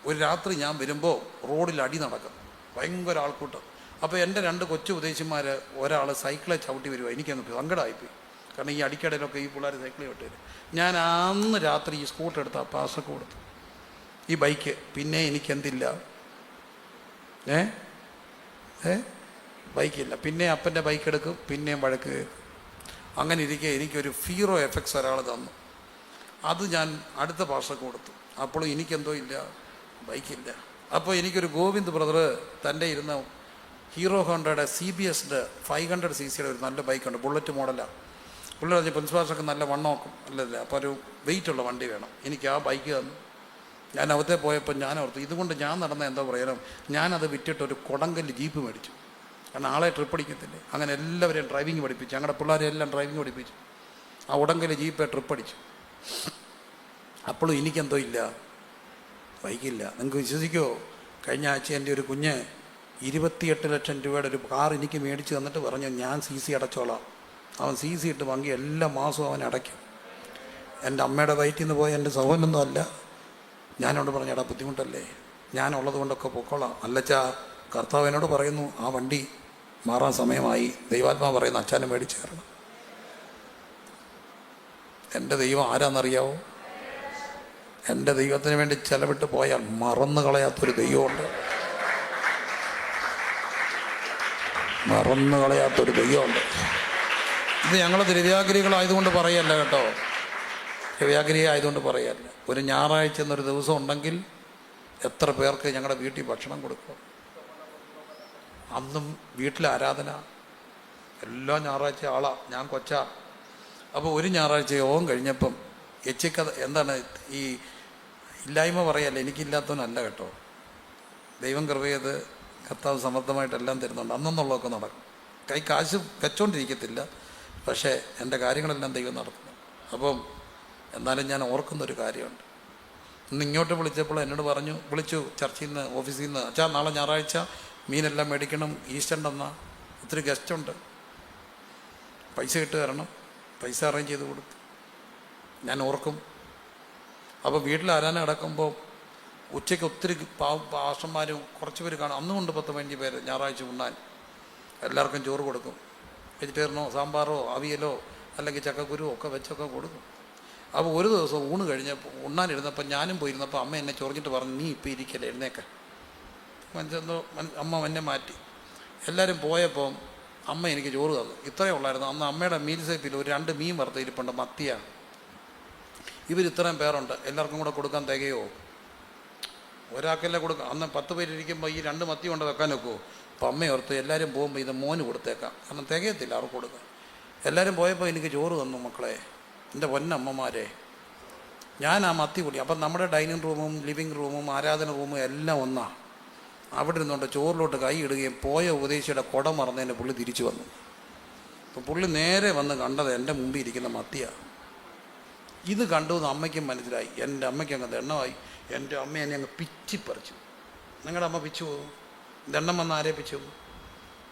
ഒരു രാത്രി ഞാൻ വരുമ്പോൾ റോഡിൽ അടി നടക്കും, ഭയങ്കര ആൾക്കൂട്ടം. അപ്പോൾ എൻ്റെ 2 കൊച്ചു ഉപദേശിമാർ ഒരാൾ സൈക്കിളെ ചവിട്ടി വരുമോ. എനിക്കങ്ങ് സങ്കടമായിപ്പോയി. കാരണം ഈ അടിക്കടയിലൊക്കെ ഈ പിള്ളേർ സൈക്കിൾ ചവിട്ടി വരും. ഞാൻ അന്ന് രാത്രി ഈ സ്കൂട്ടർ എടുത്ത് പാസൊക്കെ കൊടുത്തു, ഈ ബൈക്ക്. പിന്നെ എനിക്കെന്തില്ല, ബൈക്കില്ല. പിന്നെ അപ്പൻ്റെ ബൈക്ക് എടുക്കും, പിന്നെയും വഴക്ക് കേൾക്കും. അങ്ങനെ ഇരിക്കെ എനിക്കൊരു ഫീറോ FX ഒരാൾ തന്നു. അത് ഞാൻ അടുത്ത പാസൊക്കെ കൊടുത്തു. അപ്പോഴും എനിക്കെന്തോ ഇല്ല, ബൈക്കില്ല. അപ്പോൾ എനിക്കൊരു ഗോവിന്ദ് ബ്രദർ തൻ്റെ ഇരുന്ന ഹീറോ ഹോണ്ടയുടെ CBSൻ്റെ 500cc ഒരു നല്ല ബൈക്കുണ്ട്, ബുള്ളറ്റ് മോഡലാണ്. പുള്ളി പറഞ്ഞ പ്രിൻസിപ്പാൾസൊക്കെ നല്ല വണ്ണമൊക്കെ അല്ലല്ലേ, അപ്പോൾ ഒരു വെയിറ്റുള്ള വണ്ടി വേണം. എനിക്ക് ആ ബൈക്ക് തന്നു. ഞാൻ അകത്തെ പോയപ്പോൾ ഞാൻ ഓർത്തു, ഇതുകൊണ്ട് ഞാൻ നടന്ന എന്താ പറയണം, ഞാനത് വിറ്റിട്ട് ഒരു കൊടങ്കല്ല് ജീപ്പ് മേടിച്ചു. കാരണം ആളെ ട്രിപ്പ് അടിക്കത്തില്ലേ. അങ്ങനെ എല്ലാവരെയും ഡ്രൈവിങ് പഠിപ്പിച്ചു. ഞങ്ങളുടെ പിള്ളേരെ എല്ലാം ഡ്രൈവിങ് പഠിപ്പിച്ചു. ആ ഉടങ്കല്ല് ജീപ്പ് ട്രിപ്പ് അടിച്ചു. അപ്പോഴും എനിക്കെന്തോ ഇല്ല, ബൈക്കില്ല. നിങ്ങൾക്ക് വിശ്വസിക്കുമോ, കഴിഞ്ഞ ആഴ്ച എൻ്റെ ഒരു കുഞ്ഞ് 28 ലക്ഷം രൂപയുടെ ഒരു കാർ എനിക്ക് മേടിച്ച് തന്നിട്ട് പറഞ്ഞു, ഞാൻ CC അടച്ചോളാം. അവൻ CC ഇട്ട് വാങ്ങി എല്ലാ മാസവും അവൻ അടയ്ക്കും. എൻ്റെ അമ്മയുടെ വയറ്റിൽ നിന്ന് പോയ എൻ്റെ സഹോദരനൊന്നും അല്ല. ഞാനോട് പറഞ്ഞു, എടാ ബുദ്ധിമുട്ടല്ലേ, ഞാനുള്ളത് കൊണ്ടൊക്കെ പൊക്കോളാം. അല്ലച്ചാ, കർത്താവ് എന്നോട് പറയുന്നു ആ വണ്ടി മാറാൻ സമയമായി. ദൈവാത്മാവ് പറയുന്നു അച്ഛനെ മേടിച്ച് കയറണം. എൻ്റെ ദൈവം ആരാന്നറിയാവോ? എൻ്റെ ദൈവത്തിന് വേണ്ടി ചെലവിട്ട് പോയാൽ മറന്നു കളയാത്തൊരു ദൈവമുണ്ട്. മറന്നു കളയാത്തൊരു ദൈവമുണ്ട്. ഇത് ഞങ്ങൾ ദിവ്യാഗിരികളായതുകൊണ്ട് പറയല്ല കേട്ടോ, ദിവ്യാഗിരി ആയതുകൊണ്ട് പറയല്ല. ഒരു ഞായറാഴ്ച എന്നൊരു ദിവസം ഉണ്ടെങ്കിൽ എത്ര പേർക്ക് ഞങ്ങളുടെ വീട്ടിൽ ഭക്ഷണം കൊടുക്കും. അന്നും വീട്ടിൽ ആരാധന, എല്ലാ ഞായറാഴ്ച ആളാ, ഞാൻ കൊച്ചാ. അപ്പോൾ ഒരു ഞായറാഴ്ച യോഗം കഴിഞ്ഞപ്പം ഈ ഇല്ലായ്മ പറയല്ല, എനിക്കില്ലാത്തവനല്ല കേട്ടോ. ദൈവം കൃപ ചെയ്ത് കർത്താവ് സമർത്ഥമായിട്ടെല്ലാം തരുന്നുണ്ട്. അന്നൊന്നുള്ളതൊക്കെ നടക്കും. കാശ് വെച്ചോണ്ടിരിക്കത്തില്ല, പക്ഷേ എൻ്റെ കാര്യങ്ങളെല്ലാം ദൈവം നടത്തുന്നു. അപ്പം എന്നാലും ഞാൻ ഓർക്കുന്നൊരു കാര്യമുണ്ട്. ഇന്ന് ഇങ്ങോട്ട് വിളിച്ചപ്പോൾ എന്നോട് വിളിച്ചു ചർച്ചിൽ നിന്ന്, ഓഫീസിൽ നിന്ന്, അച്ഛാ നാളെ ഞായറാഴ്ച മീനെല്ലാം മേടിക്കണം, ഈസ്റ്റർ ഉണ്ടെന്നാ, ഒത്തിരി ഗസ്റ്റുണ്ട്, പൈസ ഇട്ട് തരണം. പൈസ അറേഞ്ച് ചെയ്ത് കൊടുത്തു. ഞാൻ ഓർക്കും. അപ്പോൾ വീട്ടിൽ ആരാധന നടക്കുമ്പോൾ ഉച്ചയ്ക്ക് ഒത്തിരി പാസ്റ്റർമാരും കുറച്ച് പേര് കാണും. അന്നും കൊണ്ട് 10-15 പേര് ഞായറാഴ്ച ഉണ്ണാൻ. എല്ലാവർക്കും ചോറ് കൊടുക്കും. വെജിറ്റേറിയനോ സാമ്പാറോ അവിയലോ അല്ലെങ്കിൽ ചക്കക്കുരുവോ ഒക്കെ വെച്ചൊക്കെ കൊടുക്കും. അപ്പോൾ ഒരു ദിവസം ഊണ് കഴിഞ്ഞപ്പോൾ ഉണ്ണാനിരുന്നപ്പോൾ ഞാനും പോയിരുന്നപ്പോൾ അമ്മ എന്നെ ചൊറിഞ്ഞിട്ട് പറഞ്ഞു, നീ ഇപ്പോൾ ഇരിക്കല്ലേ, എഴുന്നേക്കെ. അമ്മ എന്നെ മാറ്റി. എല്ലാവരും പോയപ്പോൾ അമ്മ എനിക്ക് ചോറ് തന്നു. ഇത്രയേ ഉള്ളായിരുന്നു. അന്ന് അമ്മയുടെ മീൽ സേപ്പിൽ ഒരു 2 മീൻ വറുത്ത ഇരിപ്പുണ്ട്, മത്തിയാണ്. ഇവരിത്രയും പേരുണ്ട്, എല്ലാവർക്കും കൂടെ കൊടുക്കാൻ തികയോ? ഒരാൾക്കല്ലേ കൊടുക്കാം. അന്ന് 10 പേരിരിക്കുമ്പോൾ ഈ 2 മത്തി കൊണ്ട് വെക്കാൻ വെക്കുമോ? അപ്പം അമ്മയോർത്ത് എല്ലാവരും പോകുമ്പോൾ ഇത് മോന് കൊടുത്തേക്കാം, കാരണം തികയത്തില്ല അവർക്ക് കൊടുക്കാം. എല്ലാവരും പോയപ്പോൾ എനിക്ക് ചോറ് തന്നു മക്കളെ, എൻ്റെ പൊന്നമ്മമാരെ. ഞാൻ ആ മത്തി കൂടി. അപ്പം നമ്മുടെ ഡൈനിങ് റൂമും ലിവിങ് റൂമും ആരാധന റൂമും എല്ലാം ഒന്നാണ്. അവിടെ ഇരുന്നുകൊണ്ട് ചോറിലോട്ട് കൈ ഇടുകയും പോയ ഉപദേശിയുടെ കുട മറന്നതിൻ്റെ പുള്ളി തിരിച്ചു വന്നു. അപ്പം പുള്ളി നേരെ വന്ന് കണ്ടത് എൻ്റെ മുമ്പിൽ ഇരിക്കുന്ന മത്തിയാണ്. ഇത് കണ്ടു എന്ന് അമ്മയ്ക്കും മനസ്സിലായി. എൻ്റെ അമ്മയ്ക്ക് അങ്ങ് ദണ്ണമായി. എൻ്റെ അമ്മ എന്നെ അങ്ങ് പിച്ചിപ്പറിച്ചു. നിങ്ങളുടെ അമ്മ പിച്ചു പോകും. ദണ്ണം വന്ന് ആരെ പിച്ചു?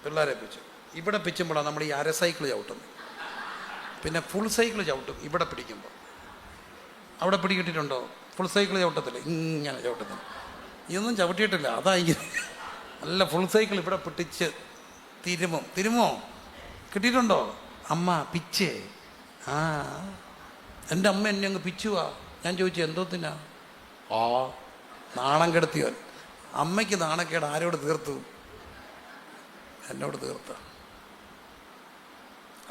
പിള്ളേരെ പിച്ചു. ഇവിടെ പിച്ചുമ്പോഴാണ് നമ്മൾ ഈ അര സൈക്കിൾ ചവിട്ടുന്നത്. പിന്നെ ഫുൾ സൈക്കിൾ ചവിട്ടും ഇവിടെ പിടിക്കുമ്പോൾ. അവിടെ പിടികിട്ടിട്ടുണ്ടോ? ഫുൾ സൈക്കിൾ ചവിട്ടത്തില്ല, ഇങ്ങനെ ചവിട്ടത്തില്ല. ഇതൊന്നും ചവിട്ടിയിട്ടില്ല, അതായി നല്ല ഫുൾ സൈക്കിൾ ഇവിടെ പിടിച്ച് തിരുമോ കിട്ടിയിട്ടുണ്ടോ? അമ്മ പിച്ചേ. ആ, എൻ്റെ അമ്മ എന്നെ അങ്ങ് പിച്ചുവാ. ഞാൻ ചോദിച്ചു എന്തോത്തിനാ? ആ, നാണം കെടുത്തിയോൻ. അമ്മയ്ക്ക് നാണക്കേട് ആരോട് തീർത്തു? എന്നോട് തീർത്ത.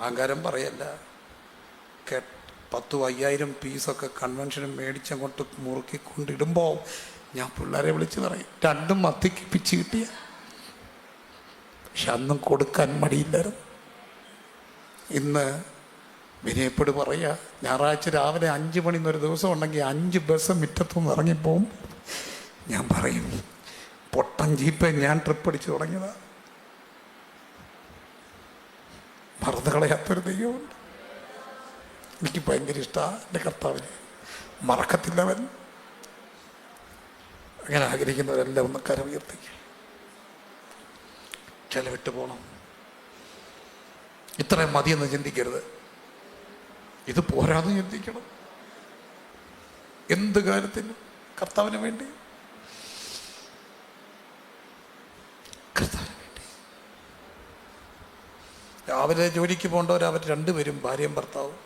അഹങ്കാരം പറയല്ല. 10,000-5000 പീസൊക്കെ കൺവെൻഷന് മേടിച്ചങ്ങോട്ട് മുറുക്കിക്കൊണ്ടിടുമ്പോൾ ഞാൻ പിള്ളേരെ വിളിച്ച് പറയും 2 മത്തിക്ക് പിച്ച് കിട്ടിയ. പക്ഷെ അന്നും കൊടുക്കാൻ മടിയില്ലായിരുന്നു. ഇന്ന് വിനയപ്പെട് പറയുക, ഞായറാഴ്ച രാവിലെ 5 മണി എന്നൊരു ദിവസം ഉണ്ടെങ്കിൽ 5 ബസ് മുറ്റത്തുനിന്ന് ഇറങ്ങിപ്പോവും. ഞാൻ പറയും പൊട്ടൻ ജീപ്പേ ഞാൻ ട്രിപ്പ് അടിച്ച് തുടങ്ങിയതാ. മറന്നു കളയാത്തൊരു ദൈവമുണ്ട്. എനിക്ക് ഭയങ്കര ഇഷ്ടമാണ് എൻ്റെ കർത്താവിനെ, മറക്കത്തില്ലവൻ. അങ്ങനെ ആഗ്രഹിക്കുന്നവരെല്ലാം ഒന്ന് കരമുയർത്തിക്കുക. ചെലവിട്ട് പോകണം. ഇത്രയും മതിയെന്ന് ചിന്തിക്കരുത്. ഇത് പോരാന്ന് ചിന്തിക്കണം. എന്ത് കാര്യത്തിനും കർത്താവിന് വേണ്ടി, കർത്താവിന് വേണ്ടി. രാവിലെ ജോലിക്ക് പോകേണ്ടവർ അവർ 2 പേരും, ഭാര്യയും ഭർത്താവും,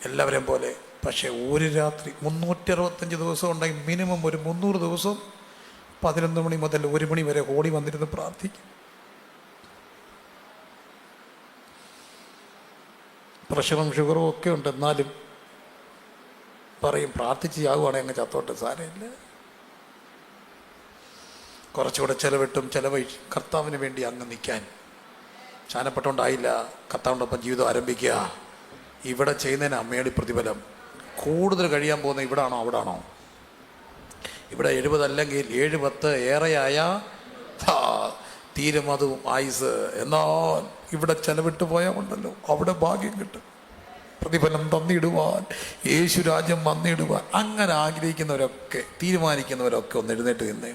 എല്ലാവരെയും പോലെ. പക്ഷേ ഒരു രാത്രി 365 ദിവസം ഉണ്ടെങ്കിൽ മിനിമം ഒരു 300 ദിവസം 11 മണി മുതൽ 1 മണി വരെ ഓടി വന്നിരുന്ന് പ്രാർത്ഥിക്കും. പ്രഷറും ഷുഗറും ഒക്കെ ഉണ്ട്, എന്നാലും പറയും പ്രാർത്ഥിച്ച് ആകുവാണെങ്കിൽ അങ്ങ് ചത്തോട്ട് സാരമില്ല. കുറച്ചുകൂടെ ചിലവിട്ടും ചിലവഴിച്ചും കർത്താവിന് വേണ്ടി അങ്ങ് നിൽക്കാൻ. ശാനപ്പെട്ടുകൊണ്ടായില്ല, കർത്താവിനൊപ്പം ജീവിതം ആരംഭിക്കുക. ഇവിടെ ചെയ്യുന്നതിന് അമ്മയുടെ പ്രതിഫലം. കൂടുതൽ കഴിയാൻ പോകുന്ന ഇവിടാണോ അവിടാണോ? ഇവിടെ 70 അല്ലെങ്കിൽ 7-10 ഏറെയായ തീരും അതും ആയുസ്. എന്നാൽ ഇവിടെ ചെലവിട്ട് പോയാൽ ഉണ്ടല്ലോ, അവിടെ ഭാഗ്യം കിട്ടും. പ്രതിഫലം തന്നിടുവാൻ, യേശു രാജ്യം വന്നിടുവാൻ അങ്ങനെ ആഗ്രഹിക്കുന്നവരൊക്കെ, തീരുമാനിക്കുന്നവരൊക്കെ ഒന്ന് എഴുന്നേറ്റ് നിന്ന്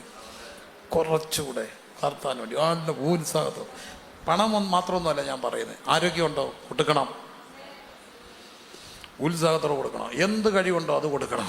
കുറച്ചുകൂടെ കർത്താൻ വേണ്ടി നല്ല ഉത്സാഹത്തോടെ. പണം മാത്രമൊന്നുമല്ല ഞാൻ പറയുന്നത്, ആരോഗ്യമുണ്ടോ കൊടുക്കണം, ഉത്സാഹത്തോടെ കൊടുക്കണം. എന്ത് കഴിവുണ്ടോ അത് കൊടുക്കണം.